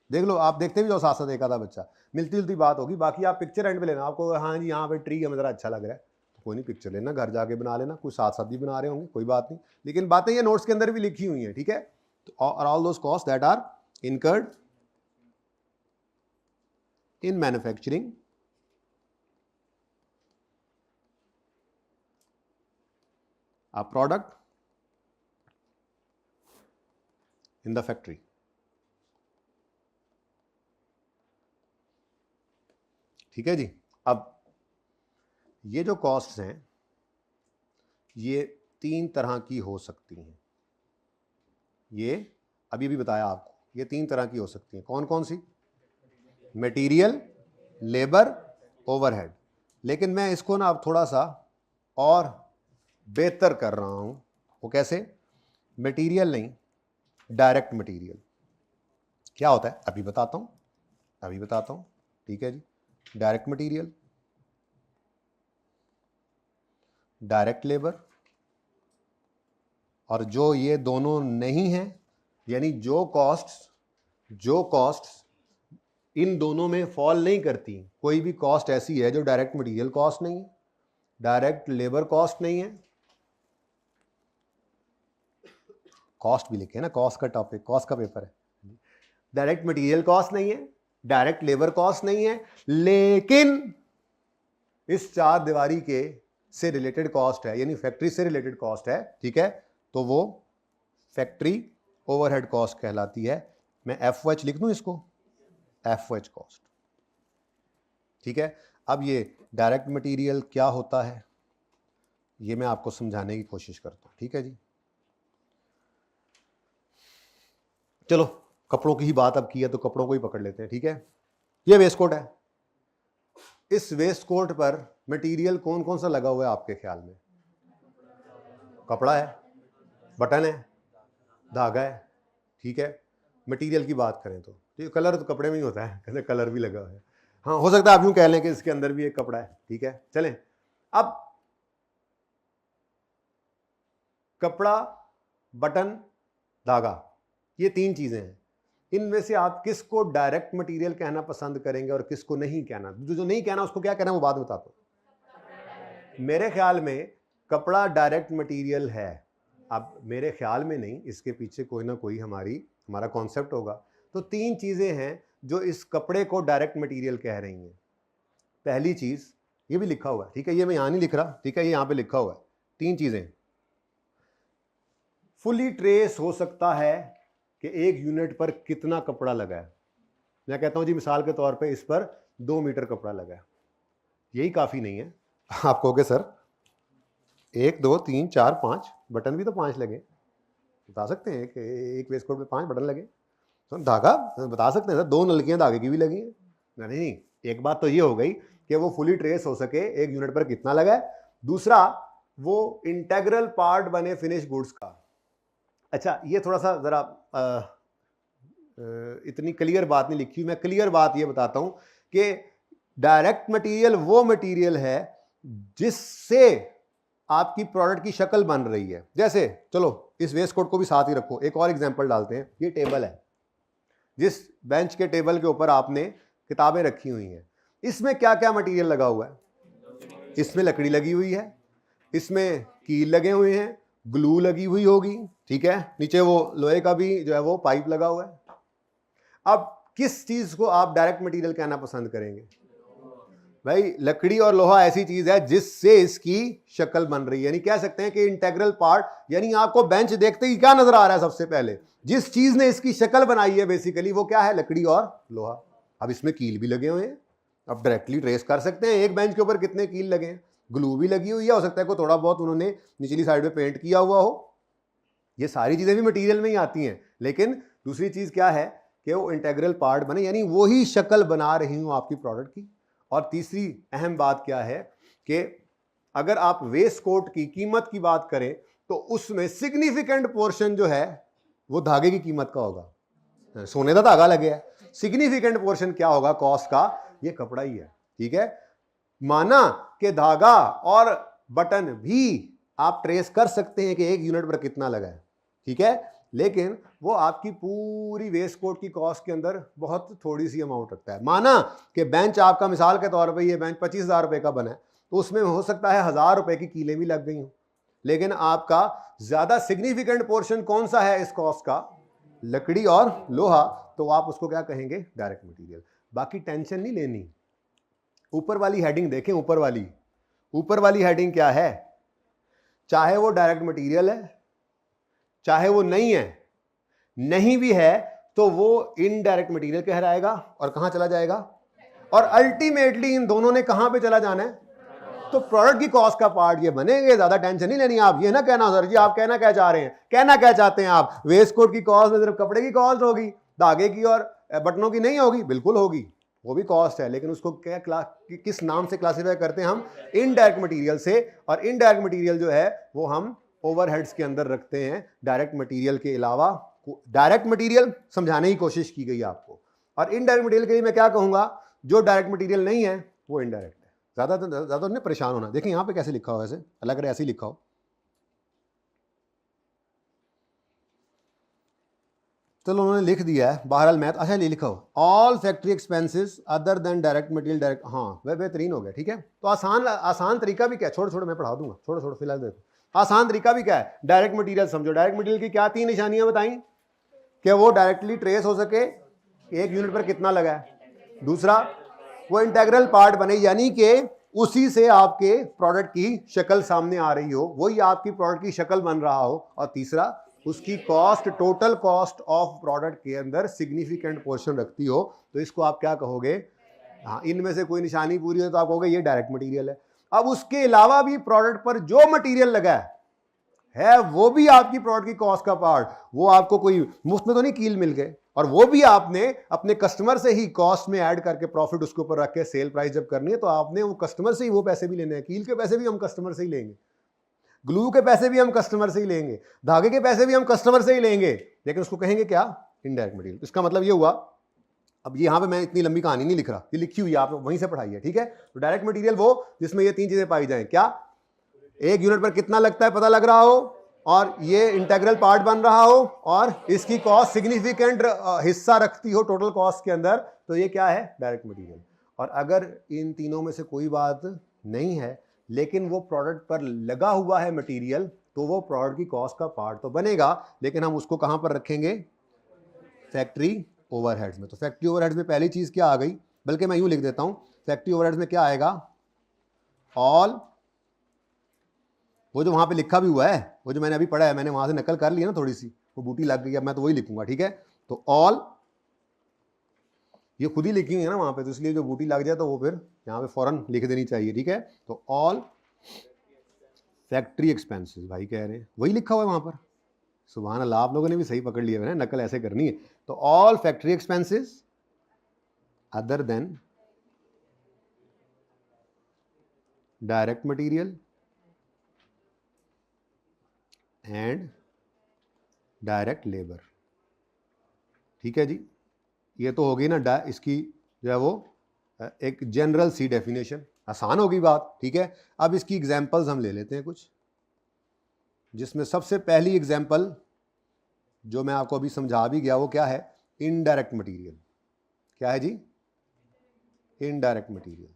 देख लो, आप देखते भी जो साथ साथ एक आधा बच्चा, मिलती जुलती बात होगी। बाकी आप पिक्चर एंड पे लेना, आपको हाँ जी यहाँ पे ट्री हमें ज़रा अच्छा लग रहा है तो कोई नहीं, पिक्चर लेना, घर जाके बना लेना, कुछ साथ साथ भी बना रहे होंगे, कोई बात नहीं, लेकिन बातें ये नोट्स के अंदर भी लिखी हुई हैं। ठीक है, तो all those cost that are incurred in manufacturing a product in the factory। ठीक है जी। अब ये जो कॉस्ट्स हैं ये 3 तरह की हो सकती हैं, ये अभी भी बताया आपको, ये 3 तरह की हो सकती हैं। कौन कौन सी? Material, labour, overhead. लेकिन मैं इसको ना अब थोड़ा सा और बेहतर कर रहा हूं। वो कैसे? मटेरियल नहीं, डायरेक्ट मटेरियल। क्या होता है अभी बताता हूं। ठीक है जी, डायरेक्ट मटेरियल, डायरेक्ट लेबर, और जो ये दोनों नहीं है, यानी जो कॉस्ट इन दोनों में फॉल नहीं करती, कोई भी कॉस्ट ऐसी है जो डायरेक्ट मटेरियल कॉस्ट नहीं है, डायरेक्ट लेबर कॉस्ट नहीं है, कॉस्ट भी लिखे ना, कॉस्ट का टॉपिक, कॉस्ट का पेपर है, डायरेक्ट मटेरियल कॉस्ट नहीं है, डायरेक्ट लेबर कॉस्ट नहीं है, लेकिन इस 4 दीवारी के से रिलेटेड कॉस्ट है, यानी फैक्ट्री से रिलेटेड कॉस्ट है। ठीक है, तो वो फैक्ट्री ओवरहेड कॉस्ट कहलाती है। मैं FOH लिख दूं इसको, FOH कॉस्ट। ठीक है, अब ये डायरेक्ट मटेरियल क्या होता है ये मैं आपको समझाने की कोशिश करता हूं। ठीक है जी, चलो कपड़ों की ही बात अब की है तो कपड़ों को ही पकड़ लेते हैं। ठीक है, ये वेस्ट कोट है, इस वेस्ट कोट पर मटेरियल कौन कौन सा लगा हुआ है आपके ख्याल में? कपड़ा है, बटन है, धागा है। ठीक है, मटेरियल की बात करें तो कलर तो कपड़े में ही होता है, कहते कलर भी लगा हुआ है। हाँ, हो सकता है आप यूं कह लें कि इसके अंदर भी एक कपड़ा है। ठीक है, चलें, अब कपड़ा, बटन, धागा, ये 3 चीजें हैं। इनमें से आप किसको डायरेक्ट मटेरियल कहना पसंद करेंगे और किसको नहीं कहना? जो नहीं कहना उसको क्या कहना है वो बात बताता हूं। मेरे ख्याल में कपड़ा डायरेक्ट मटेरियल है। अब मेरे ख्याल में नहीं, इसके पीछे कोई ना कोई हमारा कॉन्सेप्ट होगा। तो 3 चीजें हैं जो इस कपड़े को डायरेक्ट मटेरियल कह रही हैं। पहली चीज, ये भी लिखा हुआ है, ठीक है, ये मैं यहां नहीं लिख रहा, ठीक है, ये यहां पे लिखा हुआ है। 3 चीजें, फुली ट्रेस हो सकता है कि एक यूनिट पर कितना कपड़ा लगा है। मैं कहता हूं जी मिसाल के तौर पे इस पर 2 मीटर कपड़ा लगा है, यही काफी नहीं है। आप कहोगे सर 1 2 3 4 5 बटन भी तो 5 लगे, बता सकते हैं कि एक वेस्ट कोट पे 5 बटन लगे, तो धागा बता सकते हैं सर 2 नलकियां धागे की भी लगी हैं। नहीं, एक बात तो ये हो गई कि वो फुली ट्रेस हो सके एक यूनिट पर कितना लगा है। दूसरा, वो इंटेग्रल पार्ट बने फिनिश गुड्स का। अच्छा, ये थोड़ा सा जरा इतनी क्लियर बात नहीं लिखी, मैं क्लियर बात ये बताता हूं कि डायरेक्ट मटेरियल वो मटेरियल है जिससे आपकी प्रोडक्ट की शक्ल बन रही है। जैसे चलो इस वेस्ट कोट को भी साथ ही रखो, एक और एग्जांपल डालते हैं। ये टेबल है, जिस बेंच के टेबल के ऊपर आपने किताबें रखी हुई हैं, इसमें क्या क्या मटेरियल लगा हुआ है? इसमें लकड़ी लगी हुई है, इसमें कील लगे हुए हैं, ग्लू लगी हुई होगी, ठीक है, नीचे वो लोहे का भी जो है वो पाइप लगा हुआ है। अब किस चीज को आप डायरेक्ट मटेरियल कहना पसंद करेंगे? भाई लकड़ी और लोहा ऐसी चीज है जिससे इसकी शक्ल बन रही है, यानी कह सकते हैं कि इंटेग्रल पार्ट, यानी आपको बेंच देखते ही क्या नजर आ रहा है? सबसे पहले जिस चीज ने इसकी शक्ल बनाई है बेसिकली वो क्या है? लकड़ी और लोहा। अब इसमें कील भी लगे हुए हैं, अब डायरेक्टली ट्रेस कर सकते हैं एक बेंच के ऊपर कितने कील लगे हैं। ग्लू भी लगी हुई है, हो सकता है को थोड़ा बहुत उन्होंने निचली साइड में पेंट किया हुआ हो। ये सारी चीजें भी मटेरियल में ही आती हैं, लेकिन दूसरी चीज क्या है कि वो इंटेग्रल पार्ट बने, यानी वही शक्ल बना रही हूं आपकी प्रोडक्ट की। और तीसरी अहम बात क्या है कि अगर आप वेस्ट कोट की कीमत की बात करें तो उसमें सिग्निफिकेंट पोर्शन जो है वो धागे की कीमत का होगा। सोने का धागा लगे है सिग्निफिकेंट पोर्शन क्या होगा कॉस्ट का, ये कपड़ा ही है। ठीक है, माना कि धागा और बटन भी आप ट्रेस कर सकते हैं कि एक यूनिट पर कितना लगा है, ठीक है, लेकिन वो आपकी पूरी वेस्ट कोट की कॉस्ट के अंदर बहुत थोड़ी सी अमाउंट रखता है। माना कि बेंच आपका मिसाल के तौर पे ये बेंच 25,000 रुपए का बना है, तो उसमें हो सकता है 1,000 रुपए की कीलें भी लग गई हों, लेकिन आपका ज्यादा सिग्निफिकेंट पोर्शन कौन सा है इस कॉस्ट का, लकड़ी और लोहा, तो आप उसको क्या कहेंगे, डायरेक्ट मटेरियल। बाकी टेंशन नहीं लेनी। ऊपर वाली हेडिंग देखें, ऊपर वाली हेडिंग क्या है, चाहे वो डायरेक्ट मटेरियल है चाहे वो नहीं है, नहीं भी है तो वो इनडायरेक्ट मटेरियल कहलाएगा और कहां चला जाएगा, और अल्टीमेटली इन दोनों ने कहां पे चला जाना है, तो प्रोडक्ट की कॉस्ट का पार्ट ये बनेंगे। ज्यादा टेंशन नहीं लेनी आप। ये ना कहना सर जी आप कहना क्या चाह रहे हैं, कहना क्या चाहते हैं आप, वेस्ट कोट की कॉस्ट में सिर्फ कपड़े की कॉस्ट होगी, धागे की और बटनों की नहीं होगी? बिल्कुल होगी, वो भी कॉस्ट है, लेकिन उसको क्या किस नाम से क्लासिफाई करते हैं हम, इनडायरेक्ट मटेरियल से। और इनडायरेक्ट मटेरियल जो है वो हम ओवरहेड्स के अंदर रखते हैं, डायरेक्ट मटेरियल के अलावा। डायरेक्ट मटेरियल समझाने की कोशिश की गई आपको, और इनडायरेक्ट मटेरियल के लिए मैं क्या कहूंगा, जो डायरेक्ट मटेरियल नहीं है वो इनडायरेक्ट है। ज्यादा नहीं परेशान होना। देखिए यहां पे कैसे लिखा हो, ऐसे अलग ऐसे ही लिखा हो, चलो उन्होंने लिख दिया है बहरहाल मैथ, अच्छा ये लिखा हो all factory expenses other than direct material direct, हाँ वह बेहतरीन हो गया। ठीक है, तो आसान तरीका भी क्या है, छोड़ मैं पढ़ा दूंगा, छोड़ो फिलहाल देखो। आसान तरीका भी क्या है, डायरेक्ट मटेरियल समझो। डायरेक्ट मटेरियल की क्या 3 निशानियां बताई कि वो डायरेक्टली ट्रेस हो सके एक यूनिट पर कितना लगा है, दूसरा वो इंटेग्रल पार्ट बने यानी कि उसी से आपके प्रोडक्ट की शक्ल सामने आ रही हो, वही आपकी प्रोडक्ट की शक्ल बन रहा हो, और तीसरा उसकी cost total cost of product के अंदर सिग्निफिकेंट पोर्शन रखती हो, तो इसको आप क्या कहोगे, हाँ इनमें से कोई निशानी पूरी हो तो आप कहोगे ये डायरेक्ट मटेरियल है। अब उसके अलावा भी प्रोडक्ट पर जो मटेरियल लगा है वो भी आपकी प्रोडक्ट की कॉस्ट का पार्ट, वो आपको कोई मुफ्त में तो नहीं कील मिल गए, और वो भी आपने अपने कस्टमर से ही कॉस्ट में ऐड करके प्रॉफिट उसके ऊपर रख के सेल प्राइस जब करनी है तो आपने वो कस्टमर से ही वो पैसे भी लेने हैं। कील के पैसे भी हम कस्टमर से ही लेंगे, ग्लू के पैसे भी हम कस्टमर से ही लेंगे, धागे के पैसे भी हम कस्टमर से ही लेंगे, लेकिन उसको कहेंगे क्या, इनडायरेक्ट मटेरियल। इसका मतलब ये हुआ, अब यहां पे मैं इतनी लंबी कहानी नहीं लिख रहा, ये लिखी हुई है आप वहीं से पढ़ाई है। ठीक है, तो डायरेक्ट मटेरियल वो जिसमें ये 3 चीजें पाई जाएं, क्या, एक यूनिट पर कितना लगता है पता लग रहा हो, और ये इंटेग्रल पार्ट बन रहा हो, और इसकी कॉस्ट सिग्निफिकेंट हिस्सा रखती हो टोटल कॉस्ट के अंदर, तो ये क्या है, डायरेक्ट मटेरियल। और अगर इन तीनों में से कोई बात नहीं है लेकिन वो प्रोडक्ट पर लगा हुआ है मटेरियल, तो वो प्रोडक्ट की कॉस्ट का पार्ट तो बनेगा, लेकिन हम उसको कहां पर रखेंगे, फैक्ट्री ओवरहेड्स में। तो फैक्ट्री ओवरहेड्स में पहली चीज क्या आ गई, बल्कि मैं यूं लिख देता हूं, फैक्ट्री ओवरहेड्स में क्या आएगा, ऑल, वो जो वहां पे लिखा भी हुआ है, वो जो मैंने अभी पढ़ा है, मैंने वहां से नकल कर लिया ना थोड़ी सी, वो बूटी लग गई, अब मैं तो वही लिखूंगा। ठीक है, तो ऑल, ये खुद ही लिखी हुई है ना वहां पे, तो इसलिए जो बूटी लग जाए तो वो फिर यहाँ पे फौरन लिख देनी चाहिए। ठीक है, तो ऑल फैक्ट्री एक्सपेंसेस, भाई कह रहे हैं वही लिखा हुआ है वहां पर, सुभान अल्लाह, आप लोगों ने भी सही पकड़ लिया है, नकल ऐसे करनी है। तो all factory expenses other than direct material and direct labour. ठीक है जी, ये तो होगी ना इसकी जो है वो एक जनरल सी डेफिनेशन, आसान होगी बात। ठीक है, अब इसकी एग्जांपल्स हम ले लेते हैं कुछ, जिसमें सबसे पहली एग्जांपल जो मैं आपको अभी समझा भी गया वो क्या है, इनडायरेक्ट मटेरियल। क्या है जी, इनडायरेक्ट मटेरियल।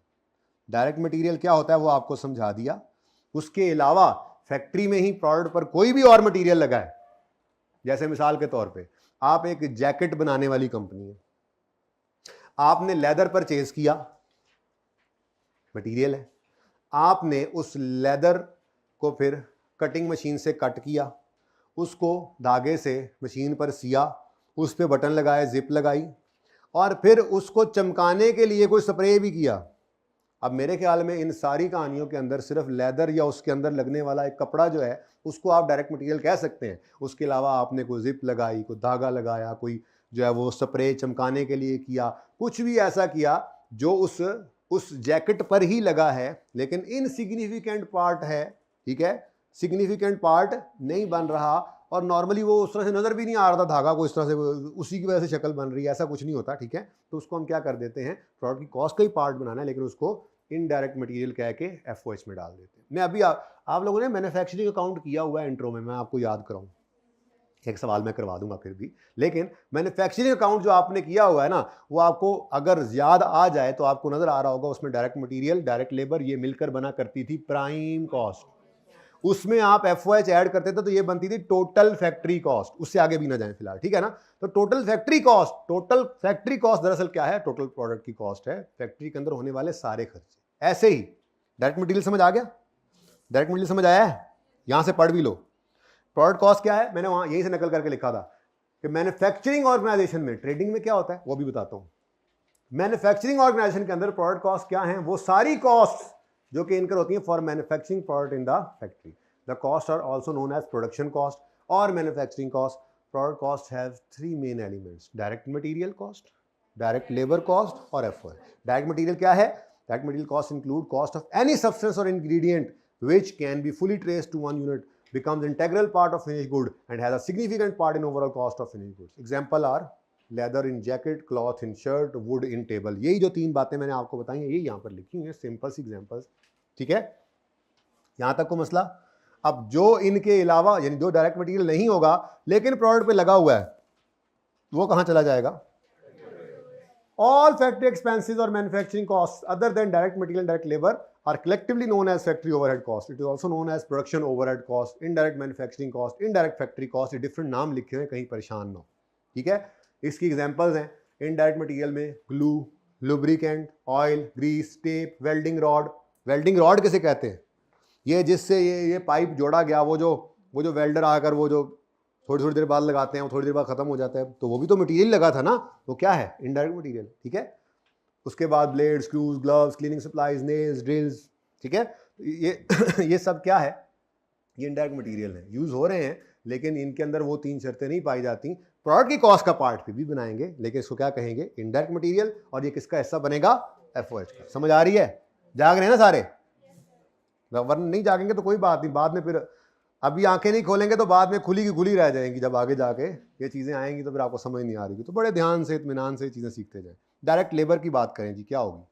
डायरेक्ट मटेरियल क्या होता है वो आपको समझा दिया। उसके अलावा फैक्ट्री में ही प्रोडक्ट पर कोई भी और मटेरियल लगा है, जैसे मिसाल के तौर पे आप एक जैकेट बनाने वाली कंपनी है, आपने लेदर परचेज किया, मटेरियल है, आपने उस लेदर को फिर कटिंग मशीन से कट किया, उसको धागे से मशीन पर सिया, उस पर बटन लगाए, जिप लगाई, और फिर उसको चमकाने के लिए कोई स्प्रे भी किया। अब मेरे ख्याल में इन सारी कहानियों के अंदर सिर्फ लेदर या उसके अंदर लगने वाला एक कपड़ा जो है उसको आप डायरेक्ट मटेरियल कह सकते हैं। उसके अलावा आपने कोई जिप लगाई, कोई धागा लगाया, कोई जो है वो स्प्रे चमकाने के लिए किया, कुछ भी ऐसा किया जो उस जैकेट पर ही लगा है, लेकिन इनसिग्निफिकेंट पार्ट है। ठीक है, सिग्निफिकेंट पार्ट नहीं बन रहा, और नॉर्मली वो उस तरह से नज़र भी नहीं आ रहा था धागा को, इस तरह से उसी की वजह से शक्ल बन रही है, ऐसा कुछ नहीं होता, ठीक है। तो उसको हम क्या कर देते हैं, प्रोडक्ट की कॉस्ट का ही पार्ट बनाना है, लेकिन उसको इनडायरेक्ट मटेरियल कह के FOH में डाल देते हैं। मैं अभी आप लोगों ने मैन्युफैक्चरिंग अकाउंट किया हुआ है इंट्रो में, मैं आपको याद कराऊँ, एक सवाल मैं करवा दूंगा फिर भी, लेकिन मैन्युफैक्चरिंग अकाउंट जो आपने किया हुआ है ना, वो आपको अगर याद आ जाए तो आपको नजर आ रहा होगा, उसमें डायरेक्ट मटेरियल, डायरेक्ट लेबर, ये मिलकर बना करती थी प्राइम कॉस्ट। उसमें आप FOH ऐड करते थे तो ये बनती थी टोटल फैक्ट्री कॉस्ट। उससे आगे भी ना जाए फिलहाल, ठीक है ना। तो टोटल फैक्ट्री कॉस्ट दरअसल क्या है, टोटल प्रोडक्ट की कॉस्ट है, फैक्ट्री के अंदर होने वाले सारे खर्चे। ऐसे ही डायरेक्ट मटेरियल समझ आ गया, डायरेक्ट मटेरियल समझ आया है, यहां से पढ़ भी लो। प्रोडक्ट कॉस्ट क्या है, मैंने वहां यहीं से नकल करके लिखा था कि मैन्युफैक्चरिंग ऑर्गेनाइजेशन में, ट्रेडिंग में क्या होता है वो भी बताता हूं। मैन्युफैक्चरिंग ऑर्गेनाइजेशन के अंदर प्रोडक्ट कॉस्ट क्या है, वो सारी कॉस्ट जो कि इनकर होती है for manufacturing product in the factory. The cost are also known as production cost और manufacturing cost. Product cost have 3 main elements, direct material cost, direct labour cost और FOH। डायरेक्ट मटेरियल क्या है, direct material cost include cost of any substance और ingredient which can be fully traced to one unit, becomes integral part of finished good and has a significant part in overall cost of finished goods. Example are leather in jacket, cloth in shirt, wood in table। यही जो 3 बातें मैंने आपको बताई हैं, ये यहाँ पर लिखी हुई हैं, सिंपल सी एग्जांपल्स, ठीक है। यहाँ तक को मसला। अब जो इनके अलावा, यानी जो डायरेक्ट मटेरियल नहीं होगा लेकिन प्रोडक्ट पे लगा हुआ है, वो कहाँ चला जाएगा? All factory expenses or manufacturing costs other than direct material and direct labor are collectively known as factory overhead cost. It is also known as production overhead cost, indirect manufacturing cost, indirect factory cost। ये different नाम लिखे हुए हैं, कहीं परेशान ना हो, ठीक है। इसकी एग्जांपल्स हैं, इनडायरेक्ट मटेरियल में glue, lubricant, oil, grease, tape, welding rod. Welding rod किसे कहते हैं? ये जिससे ये पाइप जोड़ा गया, वो जो वेल्डर आकर वो जो थोड़ी देर बाद लगाते हैं, वो थोड़ी देर बाद खत्म हो जाता है, तो वो भी तो मटेरियल लगा था ना, वो क्या है? इनडायरेक्ट मटेरियल, ठीक है। उसके बाद blade, screws, gloves, cleaning supplies, nails, drills, ठीक है। ये सब क्या है? ये इनडायरेक्ट मटेरियल है, यूज हो रहे हैं, लेकिन इनके अंदर वो 3 शर्तें नहीं पाई जाती। प्रोडक्ट की कॉस्ट का पार्ट फिर भी बनाएंगे, लेकिन इसको क्या कहेंगे? Indirect material. और ये किसका हिस्सा बनेगा? FOH का। समझ आ रही है? जाग रहे हैं ना सारे? वरना नहीं जागेंगे तो कोई बात नहीं, बाद में फिर अभी आंखें नहीं खोलेंगे तो बाद में खुली की खुली रह जाएंगी, जब आगे जाके ये चीज़ें आएंगी तो फिर आपको समझ नहीं आ रही। तो बड़े ध्यान से, इत्मीनान से चीज़ें सीखते जाएं। डायरेक्ट लेबर की बात करें जी, क्या होगी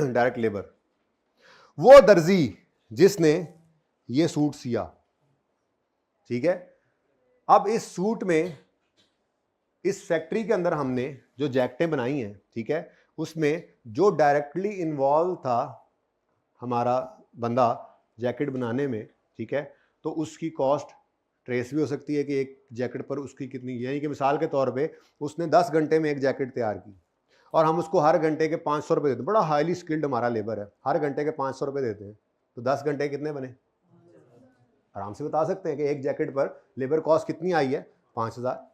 डायरेक्ट लेबर? वो दर्जी जिसने ये सूट सिया, ठीक है। अब इस सूट में, इस फैक्ट्री के अंदर हमने जो जैकेटें बनाई हैं, ठीक है, उसमें जो डायरेक्टली इन्वॉल्व था हमारा बंदा जैकेट बनाने में, ठीक है, तो उसकी कॉस्ट ट्रेस भी हो सकती है कि एक जैकेट पर उसकी कितनी, यानी कि मिसाल के तौर पे उसने 10 घंटे में एक जैकेट तैयार की और हम उसको हर घंटे के 500 रुपये देते हैं। बड़ा हाईली स्किल्ड हमारा लेबर है, हर घंटे के 500 रुपये देते हैं, तो 10 घंटे कितने बने? आराम से बता सकते हैं कि एक जैकेट पर लेबर कॉस्ट कितनी आई है? 5000।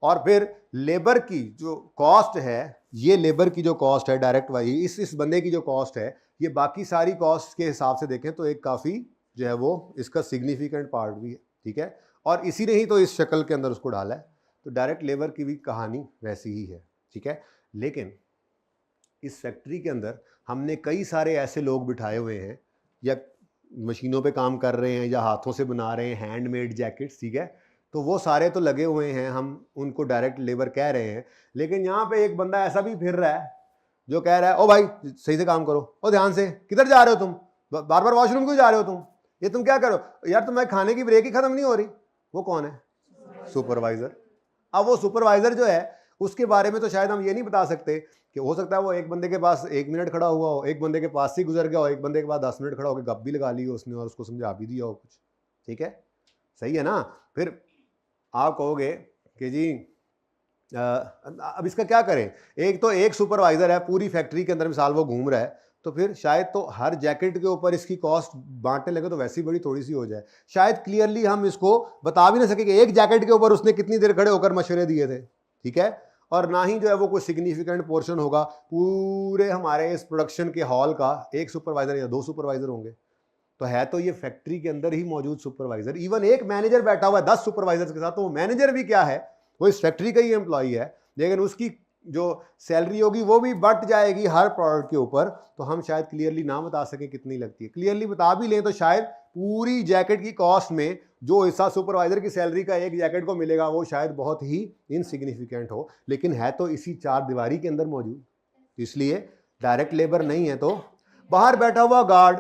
और फिर लेबर की जो कॉस्ट है, ये लेबर की जो कॉस्ट है डायरेक्ट वाली, इस बंदे की जो कॉस्ट है, ये बाकी सारी कॉस्ट के हिसाब से देखें तो एक काफ़ी जो है वो इसका सिग्निफिकेंट पार्ट भी है, ठीक है। और इसी ने ही तो इस शक्ल के अंदर उसको डाला है। तो डायरेक्ट लेबर की भी कहानी वैसी ही है, ठीक है। लेकिन इस फैक्ट्री के अंदर हमने कई सारे ऐसे लोग बिठाए हुए हैं, या मशीनों पे काम कर रहे हैं, या हाथों से बना रहे हैं हैंडमेड जैकेट्स, ठीक है। तो वो सारे तो लगे हुए हैं, हम उनको डायरेक्ट लेबर कह रहे हैं। लेकिन यहाँ पे एक बंदा ऐसा भी फिर रहा है जो कह रहा है, ओ भाई सही से काम करो, ओ ध्यान से, किधर जा रहे हो तुम, बार बार वॉशरूम क्यों जा रहे हो तुम, ये तुम क्या करो यार, तुम्हारे खाने की ब्रेक ही खत्म नहीं हो रही। वो कौन है? सुपरवाइजर। अब वो सुपरवाइजर जो है उसके बारे में तो शायद हम ये नहीं बता सकते कि हो सकता है वो एक बंदे के पास 1 मिनट खड़ा हुआ हो, एक बंदे के पास से गुजर गया हो, एक बंदे के पास 10 मिनट खड़ा होकर गप भी लगा ली हो उसने और उसको समझा भी दिया हो कुछ, ठीक है, सही है ना। फिर आप कहोगे कि जी अब इसका क्या करें? एक तो एक सुपरवाइजर है पूरी फैक्ट्री के अंदर, मिसाल वो घूम रहा है, तो फिर शायद तो हर जैकेट के ऊपर इसकी कॉस्ट बांटने लगे तो वैसी बड़ी थोड़ी सी हो जाए। शायद क्लियरली हम इसको बता भी ना सके कि एक जैकेट के ऊपर उसने कितनी देर खड़े होकर मशवरे दिए थे, ठीक है। और ना ही जो है वो कोई सिग्निफिकेंट पोर्शन होगा पूरे हमारे इस प्रोडक्शन के हॉल का, एक सुपरवाइजर या 2 सुपरवाइजर होंगे। तो है तो ये फैक्ट्री के अंदर ही मौजूद सुपरवाइजर। इवन एक मैनेजर बैठा हुआ है 10 सुपरवाइजर्स के साथ, तो वो मैनेजर भी क्या है, वो इस फैक्ट्री का ही एम्प्लॉई है, लेकिन उसकी जो सैलरी होगी वो भी बढ़ जाएगी हर प्रोडक्ट के ऊपर, तो हम शायद क्लियरली ना बता सकें कितनी लगती है। क्लियरली बता भी लें तो शायद पूरी जैकेट की कॉस्ट में जो हिस्सा सुपरवाइजर की सैलरी का एक जैकेट को मिलेगा वो शायद बहुत ही इनसिग्निफिकेंट हो, लेकिन है तो इसी चार दीवारी के अंदर मौजूद, इसलिए डायरेक्ट लेबर नहीं है। तो बाहर बैठा हुआ गार्ड,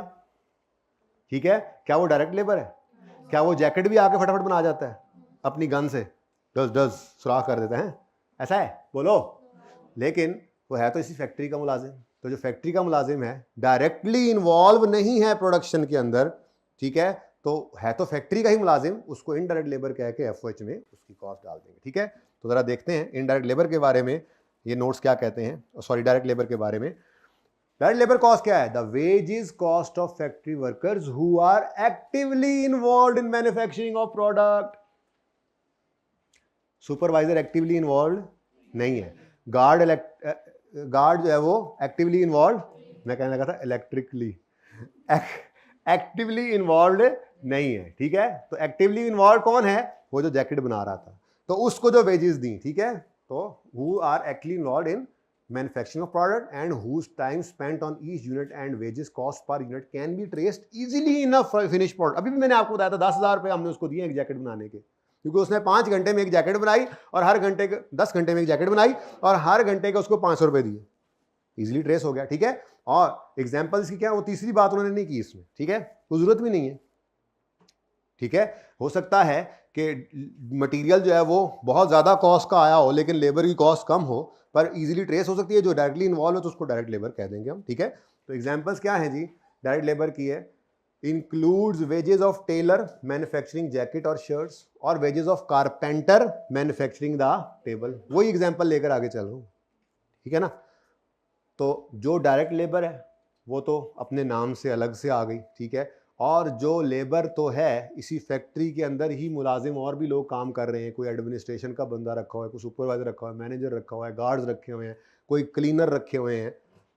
ठीक है, क्या वो डायरेक्ट लेबर है? क्या वो जैकेट भी आके फटाफट बना जाता है अपनी गन से, डस डस सुराख कर देते हैं, ऐसा है? बोलो। लेकिन वो है तो इसी फैक्ट्री का मुलाजिम। तो जो फैक्ट्री का मुलाजिम है डायरेक्टली इन्वॉल्व नहीं है प्रोडक्शन के अंदर, ठीक है, तो है तो फैक्ट्री का ही मुलाजिम, उसको इनडायरेक्ट लेबर कह के एफओएच में उसकी कॉस्ट डाल देंगे, ठीक है। तो जरा देखते हैं इनडायरेक्ट लेबर के बारे में ये नोट्स क्या कहते हैं, सॉरी डायरेक्ट लेबर के बारे में। डायरेक्ट लेबर कॉस्ट क्या है? The wages cost of factory workers who are actively involved in manufacturing of product. Supervisor actively involved नहीं है, गार्ड जो है वो एक्टिवली इन्वॉल्व, मैं कहने लगा था इलेक्ट्रिकली, एक्टिवली इन्वॉल्व नहीं है, ठीक है। तो एक्टिवली इन्वॉल्व कौन है? वो जो जैकेट बना रहा था, तो उसको जो वेजेस दी, ठीक है। तो who are actively involved in manufacturing of product and whose time spent on each unit and wages cost per unit can be traced easily in a finish product. अभी भी मैंने आपको बताया था 10,000 रुपये हमने उसको दिए एक जैकेट बनाने के, क्योंकि उसने 5 घंटे में एक जैकेट बनाई और हर घंटे 10 घंटे में एक जैकेट बनाई और हर घंटे के उसको 500 रुपये दिए, इजीली ट्रेस हो गया, ठीक है। और एग्जाम्पल्स की क्या, वो तीसरी बात उन्होंने नहीं की इसमें, ठीक है, कोई जरूरत भी नहीं है, ठीक है। हो सकता है कि मटेरियल जो है वो बहुत ज़्यादा कॉस्ट का आया हो लेकिन लेबर की कॉस्ट कम हो, पर इजीली ट्रेस हो सकती है। जो डायरेक्टली इन्वॉल्व हो तो उसको डायरेक्ट लेबर कह देंगे हम, ठीक है। तो एग्जाम्पल्स क्या है जी डायरेक्ट लेबर की है? Includes wages of tailor manufacturing jacket और शर्ट्स और wages of carpenter manufacturing the table. वही एग्जाम्पल लेकर आगे चल रहा हूँ, ठीक है ना। तो जो डायरेक्ट लेबर है वो तो अपने नाम से अलग से आ गई, ठीक है। और जो लेबर तो है इसी फैक्ट्री के अंदर ही मुलाजिम और भी लोग काम कर रहे हैं, कोई एडमिनिस्ट्रेशन का बंदा रखा हुआ है, कोई सुपरवाइजर रखा हुआ है, मैनेजर रखा हुआ है, गार्ड्स रखे हुए हैं, कोई क्लीनर रखे हुए हैं।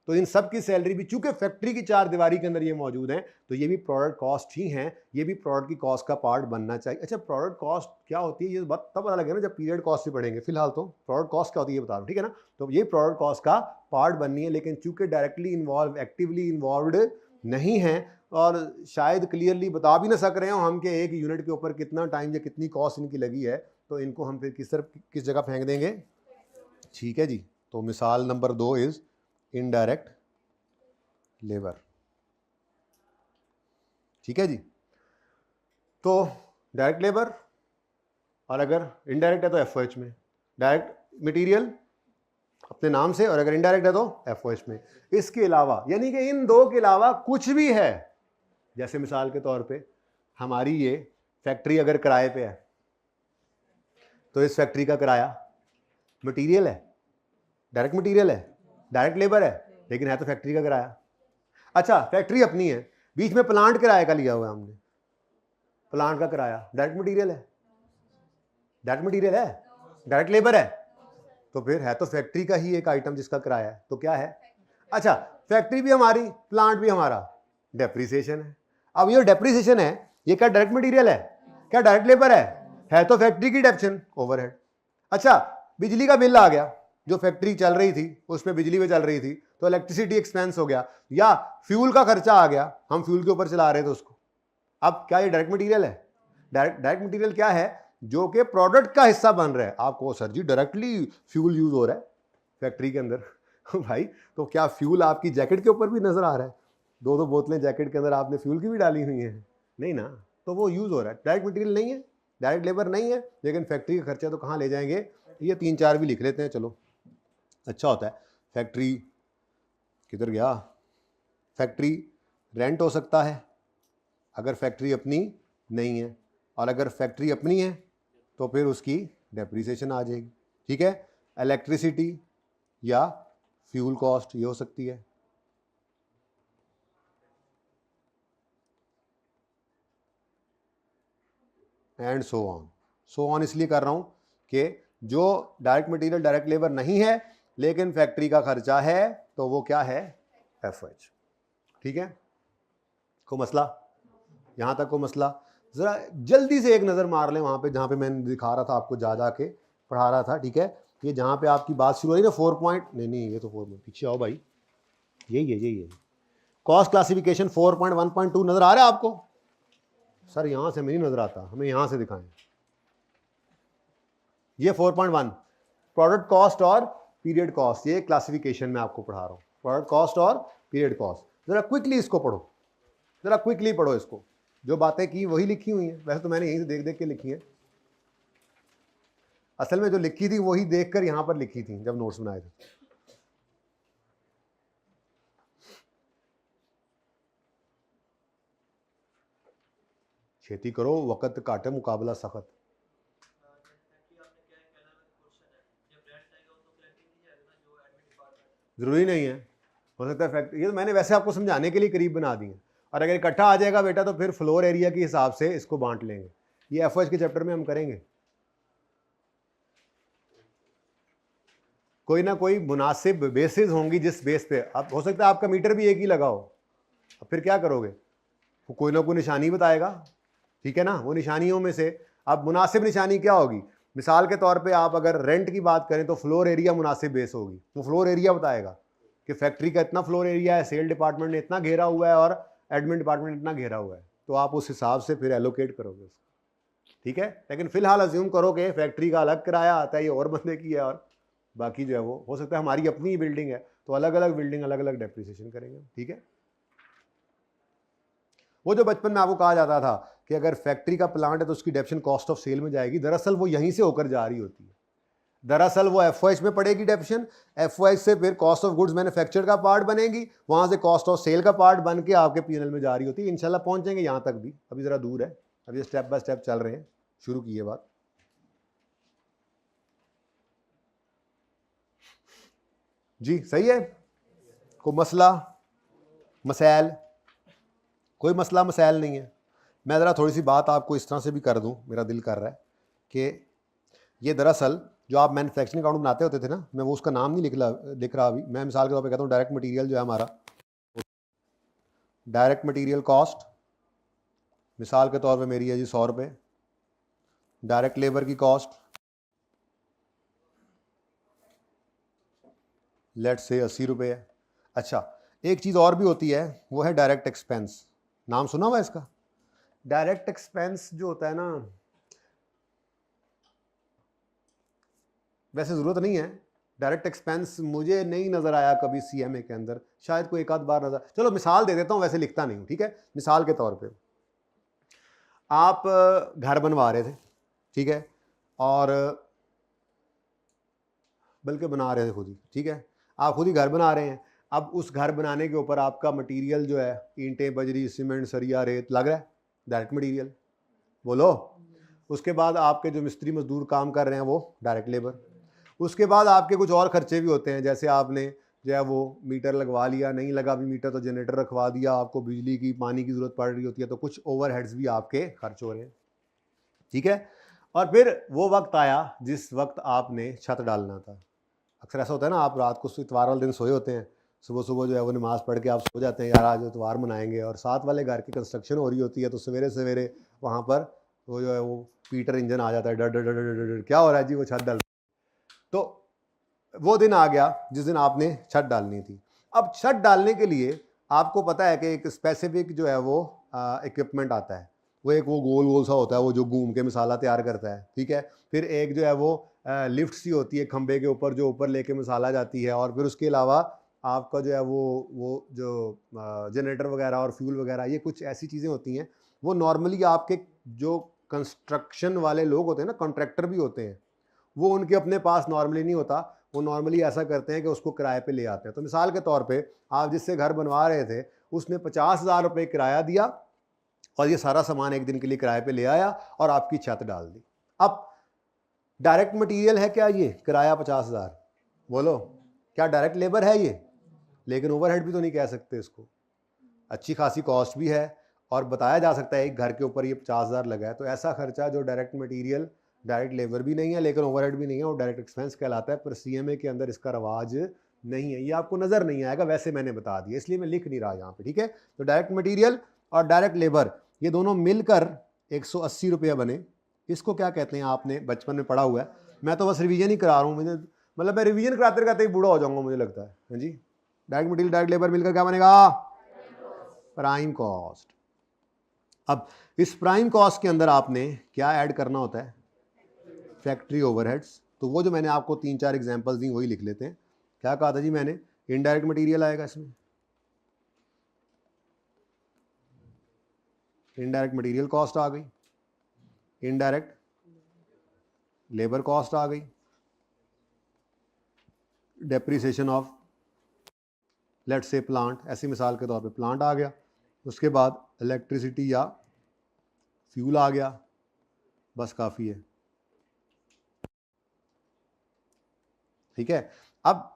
तो इन सब की सैलरी भी चूंकि फैक्ट्री की चार दीवारी के अंदर ये मौजूद हैं, तो ये भी प्रोडक्ट कॉस्ट ही हैं, ये भी प्रोडक्ट की कॉस्ट का पार्ट बनना चाहिए। अच्छा, प्रोडक्ट कॉस्ट क्या होती है ये बात तब पता लगेगा ना जब पीरियड कॉस्ट भी पढ़ेंगे, फिलहाल तो प्रोडक्ट कॉस्ट क्या होती है ये बता रहा हूँ, ठीक है ना। तो ये प्रोडक्ट कॉस्ट का पार्ट बननी है, लेकिन चूंकि डायरेक्टली इन्वॉल्व एक्टिवली इन्वॉल्व नहीं है और शायद क्लियरली बता भी ना सक रहे हो हम कि एक यूनिट के ऊपर कितना टाइम या कितनी कॉस्ट इनकी लगी है, तो इनको हम फिर किस जगह फेंक देंगे, ठीक है जी। तो मिसाल नंबर 2 इज इनडायरेक्ट लेबर, ठीक है जी। तो डायरेक्ट लेबर और अगर इनडायरेक्ट है तो एफओएच में, डायरेक्ट मटेरियल अपने नाम से और अगर इनडायरेक्ट है तो एफओएच में। इसके अलावा यानी कि इन दो के अलावा कुछ भी है, जैसे मिसाल के तौर पे हमारी ये फैक्ट्री अगर किराए पे है तो इस फैक्ट्री का किराया मटेरियल है, डायरेक्ट मटेरियल है, डायरेक्ट लेबर है, लेकिन है तो फैक्ट्री का किराया। अच्छा, फैक्ट्री अपनी है, बीच में प्लांट किराए का लिया हुआ है हमने, प्लांट का किराया डायरेक्ट मटेरियल है, डायरेक्ट मटेरियल है, डायरेक्ट लेबर है, तो फिर है तो फैक्ट्री का ही एक आइटम जिसका किराया है, तो क्या है? अच्छा, फैक्ट्री भी हमारी, प्लांट भी हमारा, डेप्रिसिएशन है। अब ये डेप्रिसिएशन है ये क्या डायरेक्ट मटेरियल है, क्या डायरेक्ट लेबर है तो फैक्ट्री की डेप्शन ओवरहेड। अच्छा, बिजली का बिल आ गया, जो फैक्ट्री चल रही थी उसमें बिजली में चल रही थी तो इलेक्ट्रिसिटी एक्सपेंस हो गया, या फ्यूल का खर्चा आ गया, हम फ्यूल के ऊपर चला रहे थे उसको। अब क्या ये डायरेक्ट मटेरियल है? डायरेक्ट मटेरियल क्या है? जो कि प्रोडक्ट का हिस्सा बन रहा है। आपको सर जी डायरेक्टली फ्यूल यूज हो रहा है फैक्ट्री के अंदर भाई, तो क्या फ्यूल आपकी जैकेट के ऊपर भी नजर आ रहा है? 2-2 बोतलें जैकेट के अंदर आपने फ्यूल की भी डाली हुई हैं, नहीं ना, तो वो यूज हो रहा है। डायरेक्ट मटेरियल नहीं है, डायरेक्ट लेबर नहीं है, लेकिन फैक्ट्री का खर्चा तो कहाँ ले जाएंगे? ये 3-4 भी लिख लेते हैं, चलो अच्छा होता है। फैक्ट्री किधर गया? फैक्ट्री रेंट हो सकता है अगर फैक्ट्री अपनी नहीं है, और अगर फैक्ट्री अपनी है तो फिर उसकी डेप्रिसिएशन आ जाएगी, ठीक है। इलेक्ट्रिसिटी या फ्यूल कॉस्ट ये हो सकती है। एंड सो ऑन इसलिए कर रहा हूं कि जो डायरेक्ट मटेरियल डायरेक्ट लेबर नहीं है लेकिन फैक्ट्री का खर्चा है, तो वो क्या है? एफएच, ठीक है। कोई मसला? यहां तक कोई मसला? जरा जल्दी से एक नजर मार लें वहां पे जहां पे मैंने दिखा रहा था आपको, जा के पढ़ा रहा था, ठीक है। ये जहाँ पे आपकी बात शुरू हो रही है ना 4 पॉइंट, नहीं ये तो 4 पीछे आओ भाई, यही है कॉस्ट क्लासिफिकेशन 4.1.2 नजर आ रहा है आपको? सर यहाँ से नहीं नजर आता, हमें यहाँ से दिखाएं। ये 4.1 प्रोडक्ट कॉस्ट और पीरियड कॉस्ट, ये क्लासिफिकेशन में आपको पढ़ा रहा हूँ, प्रोडक्ट कॉस्ट और पीरियड कॉस्ट। जरा क्विकली इसको पढ़ो, जरा क्विकली पढ़ो इसको, जो बातें की वही लिखी हुई हैं, वैसे तो मैंने यहीं से देख देख के लिखी है, असल में जो लिखी थी वही देखकर यहां पर लिखी थी जब नोट्स बनाए थे। खेती करो, वक्त काटे मुकाबला सख्त। जरूरी नहीं है, हो सकता है फैक्ट, ये तो मैंने वैसे आपको समझाने के लिए करीब बना दी है, और अगर इकट्ठा आ जाएगा बेटा तो फिर फ्लोर एरिया के हिसाब से इसको बांट लेंगे, ये एफओएच के चैप्टर में हम करेंगे। कोई ना कोई मुनासिब बेसिस होंगी जिस बेस पे, अब हो सकता है आपका मीटर भी एक ही लगा हो, अब फिर क्या करोगे, कोई ना कोई निशानी बताएगा, ठीक है ना, वो निशानियों में से अब मुनासिब निशानी क्या होगी, मिसाल के तौर पे आप अगर रेंट की बात करें तो फ्लोर एरिया मुनासिब बेस होगी, वो फ्लोर एरिया बताएगा कि फैक्ट्री का इतना फ्लोर एरिया है, सेल डिपार्टमेंट ने इतना घेरा हुआ है और एडमिन डिपार्टमेंट ने इतना घेरा हुआ है, तो आप उस हिसाब से फिर एलोकेट करोगे उसको, ठीक है। लेकिन फिलहाल अज्यूम करो कि फैक्ट्री का अलग किराया आता है, ये और बंदे की है, और बाकी जो है वो हो सकता है हमारी अपनी ही बिल्डिंग है, तो अलग अलग बिल्डिंग अलग अलग डेप्रिसिएशन करेंगे, ठीक है। वो जो बचपन में आपको कहा जाता था कि अगर फैक्ट्री का प्लांट है तो उसकी डेप्शन कॉस्ट ऑफ सेल में जाएगी, दरअसल वो यहीं से होकर जा रही होती है, दरअसल वो एफओएच में पड़ेगी डेप्शन, एफओएच से फिर कॉस्ट ऑफ गुड्स मैन्युफैक्चर का पार्ट बनेगी, वहां से कॉस्ट ऑफ सेल का पार्ट बन के आपके पीएनएल में जा रही होती है। इंशाल्लाह पहुंचेंगे यहां तक भी, अभी जरा दूर है, अभी स्टेप बाय स्टेप चल रहे हैं, शुरू की ये बात। जी सही है, कोई मसला मसैल? कोई मसला मसैल नहीं है। मैं ज़रा थोड़ी सी बात आपको इस तरह से भी कर दूं, मेरा दिल कर रहा है कि ये दरअसल जो आप मैन्युफैक्चरिंग अकाउंट बनाते होते थे ना, मैं वो उसका नाम नहीं लिख रहा अभी, मैं मिसाल के तौर पे कहता हूँ डायरेक्ट मटेरियल जो है हमारा, डायरेक्ट मटेरियल कॉस्ट मिसाल के तौर पे मेरी है जी 100 रुपये, डायरेक्ट लेबर की कॉस्ट लेट से 80 रुपये है। अच्छा, एक चीज़ और भी होती है, वो है डायरेक्ट एक्सपेंस, नाम सुना हुआ इसका? डायरेक्ट एक्सपेंस जो होता है ना, वैसे ज़रूरत नहीं है, डायरेक्ट एक्सपेंस मुझे नहीं नज़र आया कभी सीएमए के अंदर, शायद कोई एक आध बार नज़र, चलो मिसाल दे देता हूँ, वैसे लिखता नहीं हूँ, ठीक है। मिसाल के तौर पे आप घर बनवा रहे थे, ठीक है, और बल्कि बना रहे थे खुद ही, ठीक है, आप खुद ही घर बना रहे हैं, अब उस घर बनाने के ऊपर आपका मटेरियल जो है ईंटें, बजरी, सीमेंट, सरिया, रेत लग रहा है, डायरेक्ट मटेरियल, बोलो। उसके बाद आपके जो मिस्त्री मजदूर काम कर रहे हैं वो डायरेक्ट लेबर। उसके बाद आपके कुछ और खर्चे भी होते हैं, जैसे आपने जो है वो मीटर लगवा लिया, नहीं लगा भी मीटर तो जनरेटर रखवा दिया, आपको बिजली की पानी की ज़रूरत पड़ रही होती है, तो कुछ ओवरहेड्स भी आपके खर्च हो रहे हैं, ठीक है। और फिर वो वक्त आया जिस वक्त आपने छत डालना था। अक्सर ऐसा होता है ना, आप रात को इतवार वाले दिन सोए होते हैं, सुबह सुबह जो है वो नमाज़ पढ़ के आप सो जाते हैं, यार आज इतवार मनाएंगे, और साथ वाले घर की कंस्ट्रक्शन हो रही होती है, तो सवेरे सवेरे वहाँ पर वो जो है वो पीटर इंजन आ जाता है, डर डर डर डर डर, क्या हो रहा है जी, वो छत डाल। तो वो दिन आ गया जिस दिन आपने छत डालनी थी। अब छत डालने के लिए आपको पता है कि एक स्पेसिफिक जो है वो इक्विपमेंट आता है, वो एक वो गोल गोल सा होता है, वो जो घूम के मसाला तैयार करता है, ठीक है। फिर एक जो है वो लिफ्ट सी होती है खंबे के ऊपर, जो ऊपर लेके मसाला जाती है, और फिर उसके अलावा आपका जो है वो जो जनरेटर वगैरह और फ्यूल वगैरह, ये कुछ ऐसी चीज़ें होती हैं, वो नॉर्मली आपके जो कंस्ट्रक्शन वाले लोग होते हैं ना, कॉन्ट्रैक्टर भी होते हैं, वो उनके अपने पास नॉर्मली नहीं होता, वो नॉर्मली ऐसा करते हैं कि उसको किराए पे ले आते हैं। तो मिसाल के तौर पे आप जिससे घर बनवा रहे थे उसने 50,000 रुपये किराया दिया, और ये सारा सामान एक दिन के लिए किराए पे ले आया और आपकी छत डाल दी। अब डायरेक्ट मटेरियल है क्या ये, किराया 50,000, बोलो क्या डायरेक्ट लेबर है ये? लेकिन ओवरहेड भी तो नहीं कह सकते इसको, अच्छी खासी कॉस्ट भी है, और बताया जा सकता है एक घर के ऊपर ये 50,000 लगा है, तो ऐसा खर्चा जो डायरेक्ट मटेरियल, डायरेक्ट लेबर भी नहीं है लेकिन ओवरहेड भी नहीं है, और डायरेक्ट एक्सपेंस कहलाता है, पर सीएमए के अंदर इसका रवाज नहीं है, ये आपको नज़र नहीं आएगा, वैसे मैंने बता दिया, इसलिए मैं लिख नहीं रहा यहाँ पे, ठीक है। तो डायरेक्ट मटीरियल और डायरेक्ट लेबर ये दोनों मिलकर 180 रुपये बने। इसको क्या कहते हैं, आपने बचपन में पढ़ा हुआ है, मैं तो बस रिवीजन ही करा रहा हूँ, मुझे मतलब मैं रिवीजन कराते कराते ही बूढ़ा हो जाऊंगा मुझे लगता है। हाँ जी, डायरेक्ट मटेरियल डायरेक्ट लेबर मिलकर क्या बनेगा? Prime cost. अब इस प्राइम कॉस्ट के अंदर आपने क्या ऐड करना होता है? Factory overheads. तो वो जो मैंने आपको 3-4 एग्जांपल्स दी वही लिख लेते हैं। क्या कहा था जी मैंने? इनडायरेक्ट मटेरियल आएगा इसमें, इनडायरेक्ट मटेरियल कॉस्ट आ गई, इनडायरेक्ट लेबर कॉस्ट आ गई, डेप्रिसिएशन ऑफ लेट से प्लांट, ऐसी मिसाल के तौर पे प्लांट आ गया, उसके बाद इलेक्ट्रिसिटी या फ्यूल आ गया, बस काफ़ी है। ठीक है, अब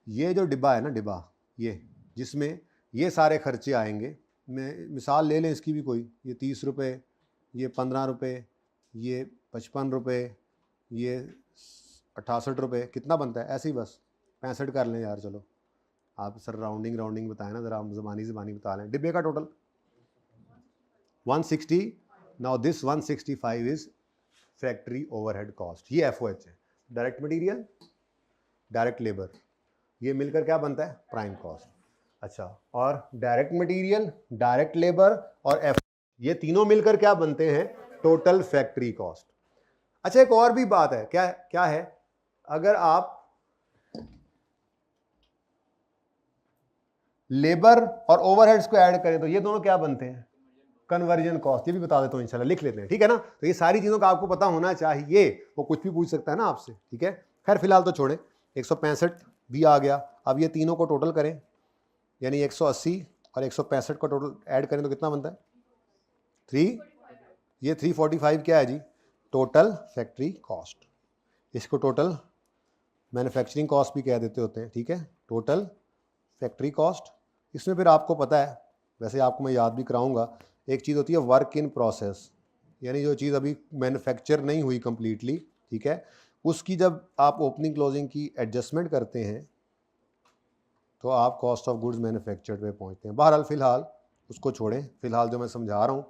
ये जो डिब्बा है ना, डिब्बा ये जिसमें ये सारे खर्चे आएंगे, मैं मिसाल ले लें इसकी भी कोई, ये 30 रुपये, ये 15 रुपये, ये 55 रुपये, ये 68 रुपये, कितना बनता है? ऐसे ही बस 65 कर लें यार, चलो आप सर राउंडिंग बताएं ना ज़रा, हम ज़बानी बता लें। डिब्बे का total 160। Now this 165 is factory overhead cost, ये FOH है। डायरेक्ट मटेरियल, डायरेक्ट लेबर, ये मिलकर क्या बनता है? Prime cost. अच्छा, और डायरेक्ट मटेरियल, डायरेक्ट लेबर और FOH, ये तीनों मिलकर क्या बनते हैं? Total factory cost. अच्छा, एक और भी बात है, क्या है? अगर आप लेबर और ओवरहेड्स को ऐड करें तो ये दोनों क्या बनते हैं? Conversion cost. ये भी बता देता हूं इंशाल्लाह, लिख लेते हैं, ठीक है ना? तो ये सारी चीजों का आपको पता होना चाहिए, वो कुछ भी पूछ सकता है ना आपसे, ठीक है? खैर फिलहाल तो छोड़े, 165 भी आ गया। अब ये तीनों को टोटल करें, यानी 180 और 165 का टोटल ऐड करें तो कितना बनता है? 3, ये 345 क्या है जी? Total factory cost. इसको टोटल मैन्युफैक्चरिंग कॉस्ट भी कह देते होते हैं, ठीक है? Total factory cost. इसमें फिर आपको पता है, वैसे आपको मैं याद भी कराऊंगा, एक चीज़ होती है वर्क इन प्रोसेस, यानी जो चीज़ अभी मैन्युफैक्चर नहीं हुई कंप्लीटली, ठीक है, उसकी जब आप ओपनिंग क्लोजिंग की एडजस्टमेंट करते हैं तो आप कॉस्ट ऑफ गुड्स मैन्युफैक्चर्ड पे पहुंचते हैं। बहरहाल फिलहाल उसको छोड़ें, फिलहाल जो मैं समझा रहा हूँ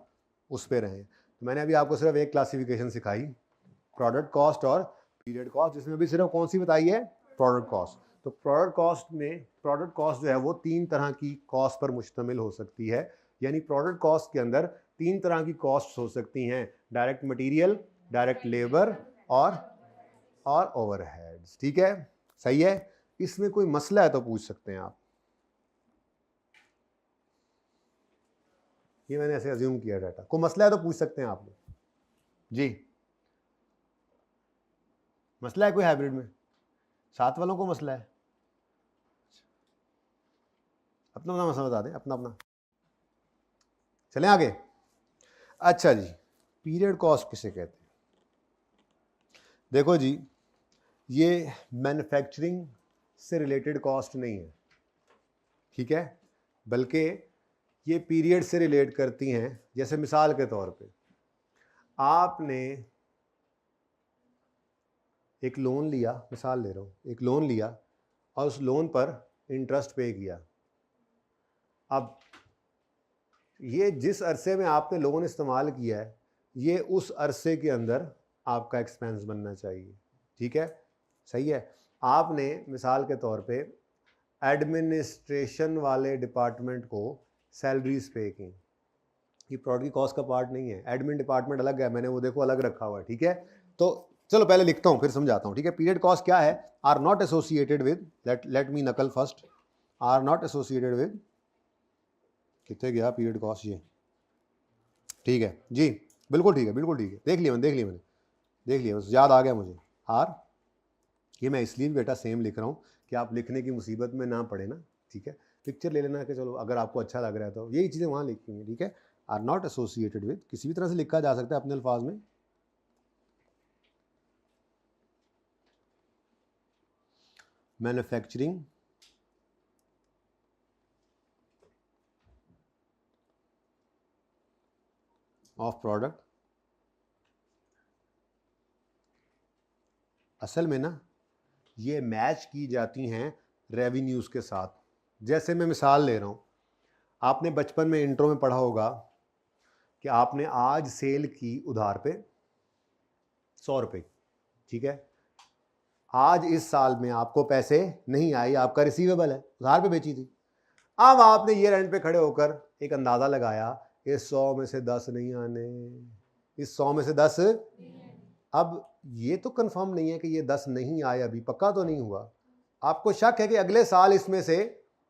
उस पर रहें। तो मैंने अभी आपको सिर्फ एक क्लासिफिकेशन सिखाई, प्रोडक्ट कॉस्ट और पीरियड कॉस्ट, जिसमें अभी सिर्फ कौन सी बताई है? Product cost. तो प्रोडक्ट कॉस्ट में, प्रोडक्ट कॉस्ट जो है वो 3 तरह की कॉस्ट पर मुश्तमिल हो सकती है, यानी प्रोडक्ट कॉस्ट के अंदर 3 तरह की कॉस्ट हो सकती हैं, डायरेक्ट मटेरियल, डायरेक्ट लेबर और ओवरहेड्स। ठीक है, सही है? इसमें कोई मसला है तो पूछ सकते हैं आप, ये मैंने ऐसे अज्यूम किया डाटा, कोई मसला है तो पूछ सकते हैं आप लोग जी। मसला है कोई हाइब्रिड में? साथ वालों को मसला है? अपना अपना मसला बता दें, अपना अपना। चलें आगे। अच्छा जी, पीरियड कॉस्ट किसे कहते हैं? देखो जी, ये मैन्युफैक्चरिंग से रिलेटेड कॉस्ट नहीं है, ठीक है, बल्कि ये पीरियड से रिलेट करती हैं। जैसे मिसाल के तौर पे आपने एक लोन लिया, मिसाल ले रहा हूँ, एक लोन लिया और उस लोन पर इंटरेस्ट पे किया। अब ये जिस अरसे में आपने लोन इस्तेमाल किया है, ये उस अरसे के अंदर आपका एक्सपेंस बनना चाहिए, ठीक है, सही है? आपने मिसाल के तौर पे एडमिनिस्ट्रेशन वाले डिपार्टमेंट को सैलरीज पे की, ये प्रोडक्ट की कॉस्ट का पार्ट नहीं है, एडमिन डिपार्टमेंट अलग है, मैंने वो देखो अलग रखा हुआ है, ठीक है? तो चलो पहले लिखता हूँ फिर समझाता हूँ, ठीक है? पीरियड कॉस्ट क्या है? Are not associated with, let me नकल first, are not associated with, कितने गया पीरियड कॉस्ट ये, ठीक है जी, बिल्कुल ठीक है, बिल्कुल ठीक है, देख लिया मैंने, बस याद आ गया मुझे। आर, ये मैं इसलिए भी बेटा सेम लिख रहा हूँ कि आप लिखने की मुसीबत में ना पड़े ना, ठीक है? पिक्चर ले लेना कि चलो अगर आपको अच्छा लग रहा है तो यही चीज़ें वहाँ लिखी हुई हैं, ठीक है? आर नॉट एसोसिएटेड विद, किसी भी तरह से लिखा जा सकता है अपने अल्फाज में, मैन्युफैक्चरिंग ऑफ प्रोडक्ट। असल में ना ये मैच की जाती हैं रेवेन्यूज़ के साथ। जैसे मैं मिसाल ले रहा हूँ, आपने बचपन में इंट्रो में पढ़ा होगा कि आपने आज सेल की उधार पे 100 रुपये, ठीक है। आज इस साल में आपको पैसे नहीं आए, आपका रिसीवेबल है, उधार पे बेची थी। अब आपने ईयर एंड पे खड़े होकर एक अंदाजा लगाया, इस 100 में से 10 नहीं आने, इस 100 में से 10। अब ये तो कंफर्म नहीं है कि ये 10 नहीं आए, अभी पक्का तो नहीं हुआ। आपको शक है कि अगले साल इसमें से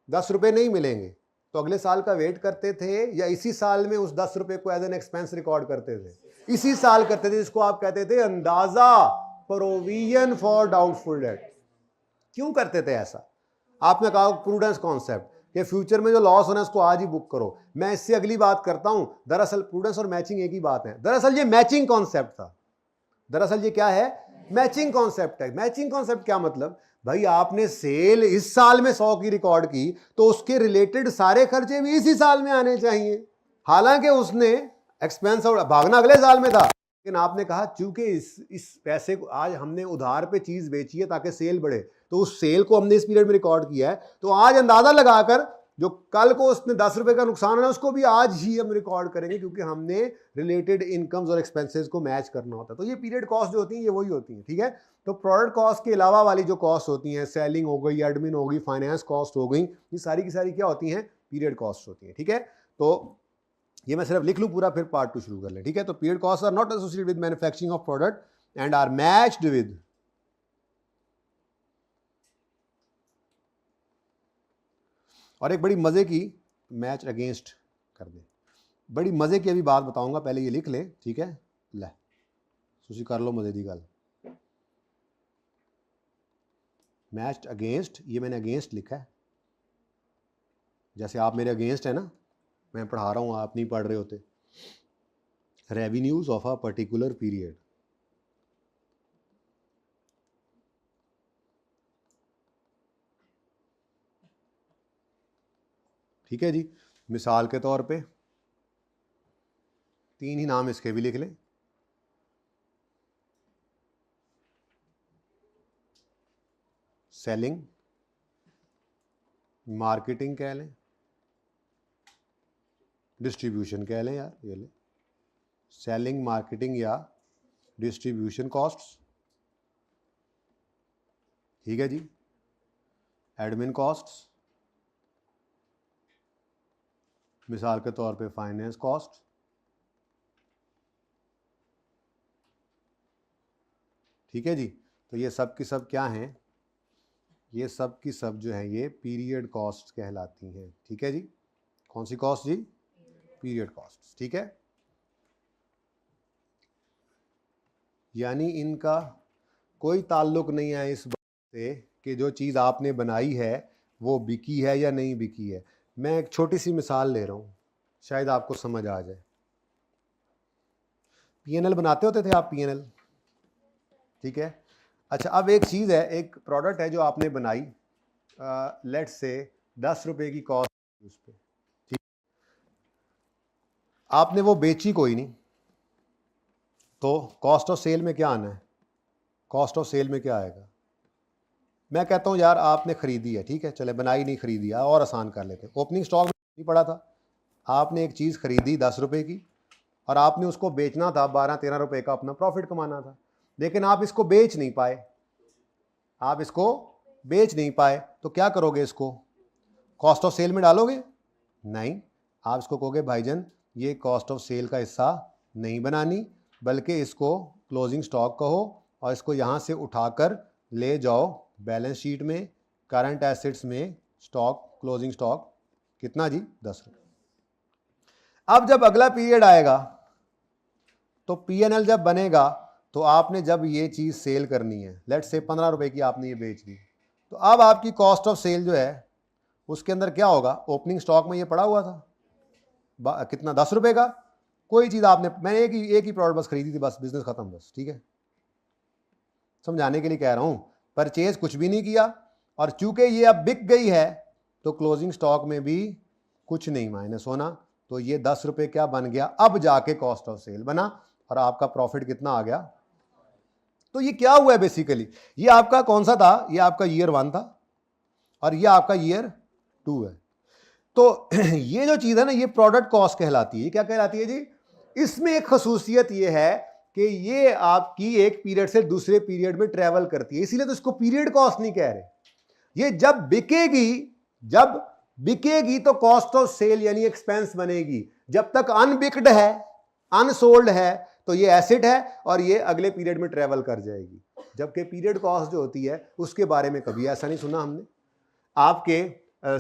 10 रुपये नहीं मिलेंगे, तो अगले साल का वेट करते थे या इसी साल में उस 10 रुपये को एज एन एक्सपेंस रिकॉर्ड करते थे? इसी साल करते थे, जिसको आप कहते थे अंदाजा, प्रोविजन फॉर डाउटफुल डेट। क्यों करते थे ऐसा? आपने कहा प्रूडेंस कॉन्सेप्ट कि फ्यूचर में जो लॉस होना है उसको आज ही बुक करो। मैं इससे अगली बात करता हूं। दरअसल प्रूडेंस और मैचिंग एक ही बात है। दरअसल ये मैचिंग कॉन्सेप्ट था। दरअसल ये क्या है? मैचिंग कॉन्सेप्ट है। मैचिंग कॉन्सेप्ट क्या मतलब? भाई आपने सेल इस साल में 100 की रिकॉर्ड की, तो उसके रिलेटेड सारे खर्चे भी इसी साल में आने चाहिए। हालांकि उसने एक्सपेंस और भागना अगले साल में था, लेकिन आपने कहा चूंकि इस पैसे को आज हमने उधार पे चीज बेची है ताकि सेल बढ़े, तो उस सेल को हमने इस पीरियड में रिकॉर्ड किया है, तो आज अंदाजा लगाकर जो कल को उसने 10 रुपए का नुकसान है उसको भी आज ही हम रिकॉर्ड करेंगे, क्योंकि हमने रिलेटेड इनकम्स और एक्सपेंसेस को मैच करना होता है। तो ये पीरियड कॉस्ट जो होती है ये वही होती है, ठीक है। तो प्रोडक्ट कॉस्ट के अलावा वाली जो कॉस्ट होती हैं, सेलिंग हो गई, एडमिन हो गई, फाइनेंस कॉस्ट हो गई, ये सारी की सारी क्या होती हैं? पीरियड कॉस्ट होती है, ठीक है। तो ये मैं सिर्फ लिख लूँ पूरा, फिर पार्ट 2 शुरू कर लें, ठीक है। तो period cost are not associated with manufacturing of product and are matched with और एक बड़ी मजे की मैच अगेंस्ट कर दे। बड़ी मजे की अभी बात बताऊंगा, पहले ये लिख लें, ठीक है। ले तुसी कर लो मजे की गल। मैच्ड अगेंस्ट, ये मैंने अगेंस्ट लिखा है, जैसे आप मेरे अगेंस्ट है ना, मैं पढ़ा रहा हूं, आप नहीं पढ़ रहे होते। Revenues of a particular period, ठीक है जी। मिसाल के तौर पे 3 ही नाम इसके भी लिख लें। सेलिंग, मार्केटिंग कह लें, डिस्ट्रीब्यूशन कह लें, यार ये ले, सेलिंग, मार्केटिंग या डिस्ट्रीब्यूशन कॉस्ट्स, ठीक है जी। एडमिन कॉस्ट्स, मिसाल के तौर पे फाइनेंस कॉस्ट, ठीक है जी। तो ये सब की सब क्या हैं? ये सब की सब जो है ये पीरियड कॉस्ट कहलाती हैं, ठीक है जी। कौन सी कॉस्ट जी? पीरियड कॉस्ट, ठीक है। यानी इनका कोई ताल्लुक नहीं है इस बात से कि जो चीज़ आपने बनाई है वो बिकी है या नहीं बिकी है। मैं एक छोटी सी मिसाल ले रहा हूँ, शायद आपको समझ आ जाए। पीएनएल बनाते होते थे आप? पीएनएल, ठीक है। अच्छा, अब एक चीज़ है, एक प्रोडक्ट है जो आपने बनाई, लेट्स से 10 रुपए की कॉस्ट उस पर, ठीक। आपने वो बेची कोई नहीं, तो कॉस्ट ऑफ सेल में क्या आना है? कॉस्ट ऑफ सेल में क्या आएगा? मैं कहता हूँ यार आपने खरीदी है, ठीक है, चले बनाई नहीं खरीदी है, और आसान कर लेते। ओपनिंग स्टॉक में नहीं पड़ा था, आपने एक चीज़ खरीदी 10 रुपए की और आपने उसको बेचना था 12-13 रुपए का, अपना प्रॉफिट कमाना था, लेकिन आप इसको बेच नहीं पाए। आप इसको बेच नहीं पाए तो क्या करोगे? इसको कॉस्ट ऑफ सेल में डालोगे? नहीं, आप इसको कहोगे भाईजान ये कॉस्ट ऑफ सेल का हिस्सा नहीं बनानी, बल्कि इसको क्लोजिंग स्टॉक कहो और इसको यहाँ से उठाकर ले जाओ बैलेंस शीट में, करंट एसेट्स में, स्टॉक, क्लोजिंग स्टॉक कितना जी? 10 रुपये। अब जब अगला पीरियड आएगा तो पीएनएल जब बनेगा, तो आपने जब ये चीज़ सेल करनी है, लेट्स से 15 रुपए की आपने ये बेच दी, तो अब आपकी कॉस्ट ऑफ सेल जो है उसके अंदर क्या होगा? ओपनिंग स्टॉक में ये पड़ा हुआ था कितना? 10 रुपए का। कोई चीज़ आपने, मैंने एक ही प्रोडक्ट बस खरीदी थी, बस बिजनेस खत्म, बस, ठीक है। समझाने के लिए कह रहा हूँ, परचेज कुछ भी नहीं किया, और चूंकि ये अब बिक गई है तो क्लोजिंग स्टॉक में भी कुछ नहीं माइनस होना, तो ये 10 रुपए क्या बन गया? अब जाके कॉस्ट ऑफ सेल बना, और आपका प्रॉफिट कितना आ गया? तो ये क्या हुआ है बेसिकली? ये आपका कौन सा था? ये आपका ईयर 1 था और ये आपका ईयर 2 है। तो ये जो चीज़ है ना, ये प्रोडक्ट कॉस्ट कहलाती है। ये क्या कहलाती है जी? इसमें एक खसूसियत ये है कि ये आपकी एक पीरियड से दूसरे पीरियड में ट्रेवल करती है, इसीलिए तो इसको पीरियड कॉस्ट नहीं कह रहे। ये जब बिकेगी तो कॉस्ट ऑफ सेल यानी एक्सपेंस बनेगी। जब तक अनबिक्ड है, अनसोल्ड है, तो ये एसेट है और ये अगले पीरियड में ट्रेवल कर जाएगी। जबकि पीरियड कॉस्ट जो होती है उसके बारे में कभी ऐसा नहीं सुना हमने। आपके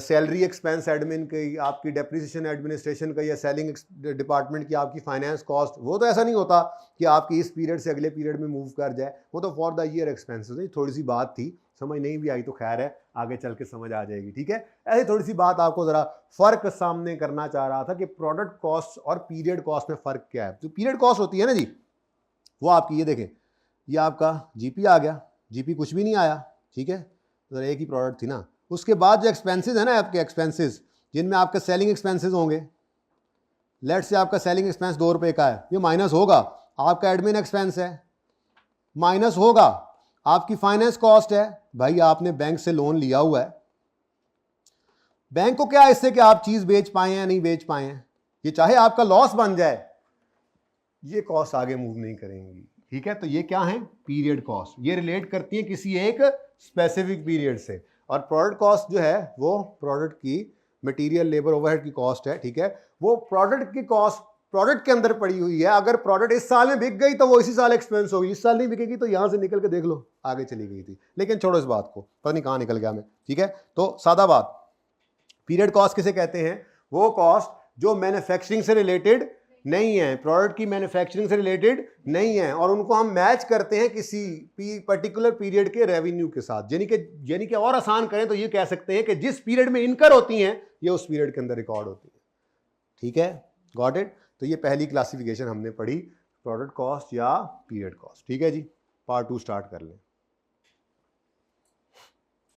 सैलरी एक्सपेंस एडमिन की, आपकी डेप्रिसिएशन एडमिनिस्ट्रेशन का, या सेलिंग डिपार्टमेंट की आपकी फाइनेंस कॉस्ट, वो तो ऐसा नहीं होता कि आपकी इस पीरियड से अगले पीरियड में मूव कर जाए, वो तो फॉर द ईयर एक्सपेंसेस है। थोड़ी सी बात थी, समझ नहीं भी आई तो खैर है, आगे चल के समझ आ जाएगी, ठीक है। ऐसी थोड़ी सी बात आपको जरा फर्क सामने करना चाह रहा था कि प्रोडक्ट कॉस्ट और पीरियड कॉस्ट में फर्क क्या है। जो पीरियड कॉस्ट होती है ना जी, वो आपकी, ये देखें, ये आपका जीपी आ गया, जीपी कुछ भी नहीं आया, ठीक है, तो एक ही प्रोडक्ट थी ना। उसके बाद जो एक्सपेंसेस है ना, आपके एक्सपेंसेस जिनमें आपके सेलिंग एक्सपेंसेस होंगे, लेट से आपका सेलिंग एक्सपेंस 2 रुपए का है, ये माइनस होगा। आपका एडमिन एक्सपेंस है, माइनस होगा। आपकी फाइनेंस कॉस्ट है, भाई आपने बैंक से लोन लिया हुआ है, बैंक को क्या है इससे कि आप चीज बेच पाए या नहीं बेच पाए हैं, ये चाहे आपका लॉस बन जाए, ये कॉस्ट आगे मूव नहीं करेंगी, ठीक है। तो ये क्या है, पीरियड कॉस्ट, ये रिलेट करती है किसी एक स्पेसिफिक पीरियड से। और प्रोडक्ट कॉस्ट जो है वो प्रोडक्ट की मटेरियल, लेबर, ओवरहेड की कॉस्ट है, ठीक है। वो प्रोडक्ट की कॉस्ट प्रोडक्ट के अंदर पड़ी हुई है। अगर प्रोडक्ट इस साल में बिक गई तो वो इसी साल एक्सपेंस होगी, इस साल नहीं बिकेगी तो यहां से निकल के देख लो आगे चली गई थी। लेकिन छोड़ो इस बात को, पता नहीं कहां निकल गया मैं, ठीक है। तो सादा बात, पीरियड कॉस्ट किसे कहते हैं, वो कॉस्ट जो मैन्युफैक्चरिंग से रिलेटेड नहीं है, प्रोडक्ट की मैन्युफैक्चरिंग से रिलेटेड नहीं है, और उनको हम मैच करते हैं किसी पर्टिकुलर पीरियड के रेवेन्यू के साथ। यानी कि और आसान करें तो ये कह सकते हैं कि जिस पीरियड में इनकर होती हैं ये उस पीरियड के अंदर रिकॉर्ड होती है, ठीक है, गॉट इट। तो ये पहली क्लासिफिकेशन हमने पढ़ी, प्रोडक्ट कॉस्ट या पीरियड कॉस्ट, ठीक है जी। पार्ट 2 स्टार्ट कर लें।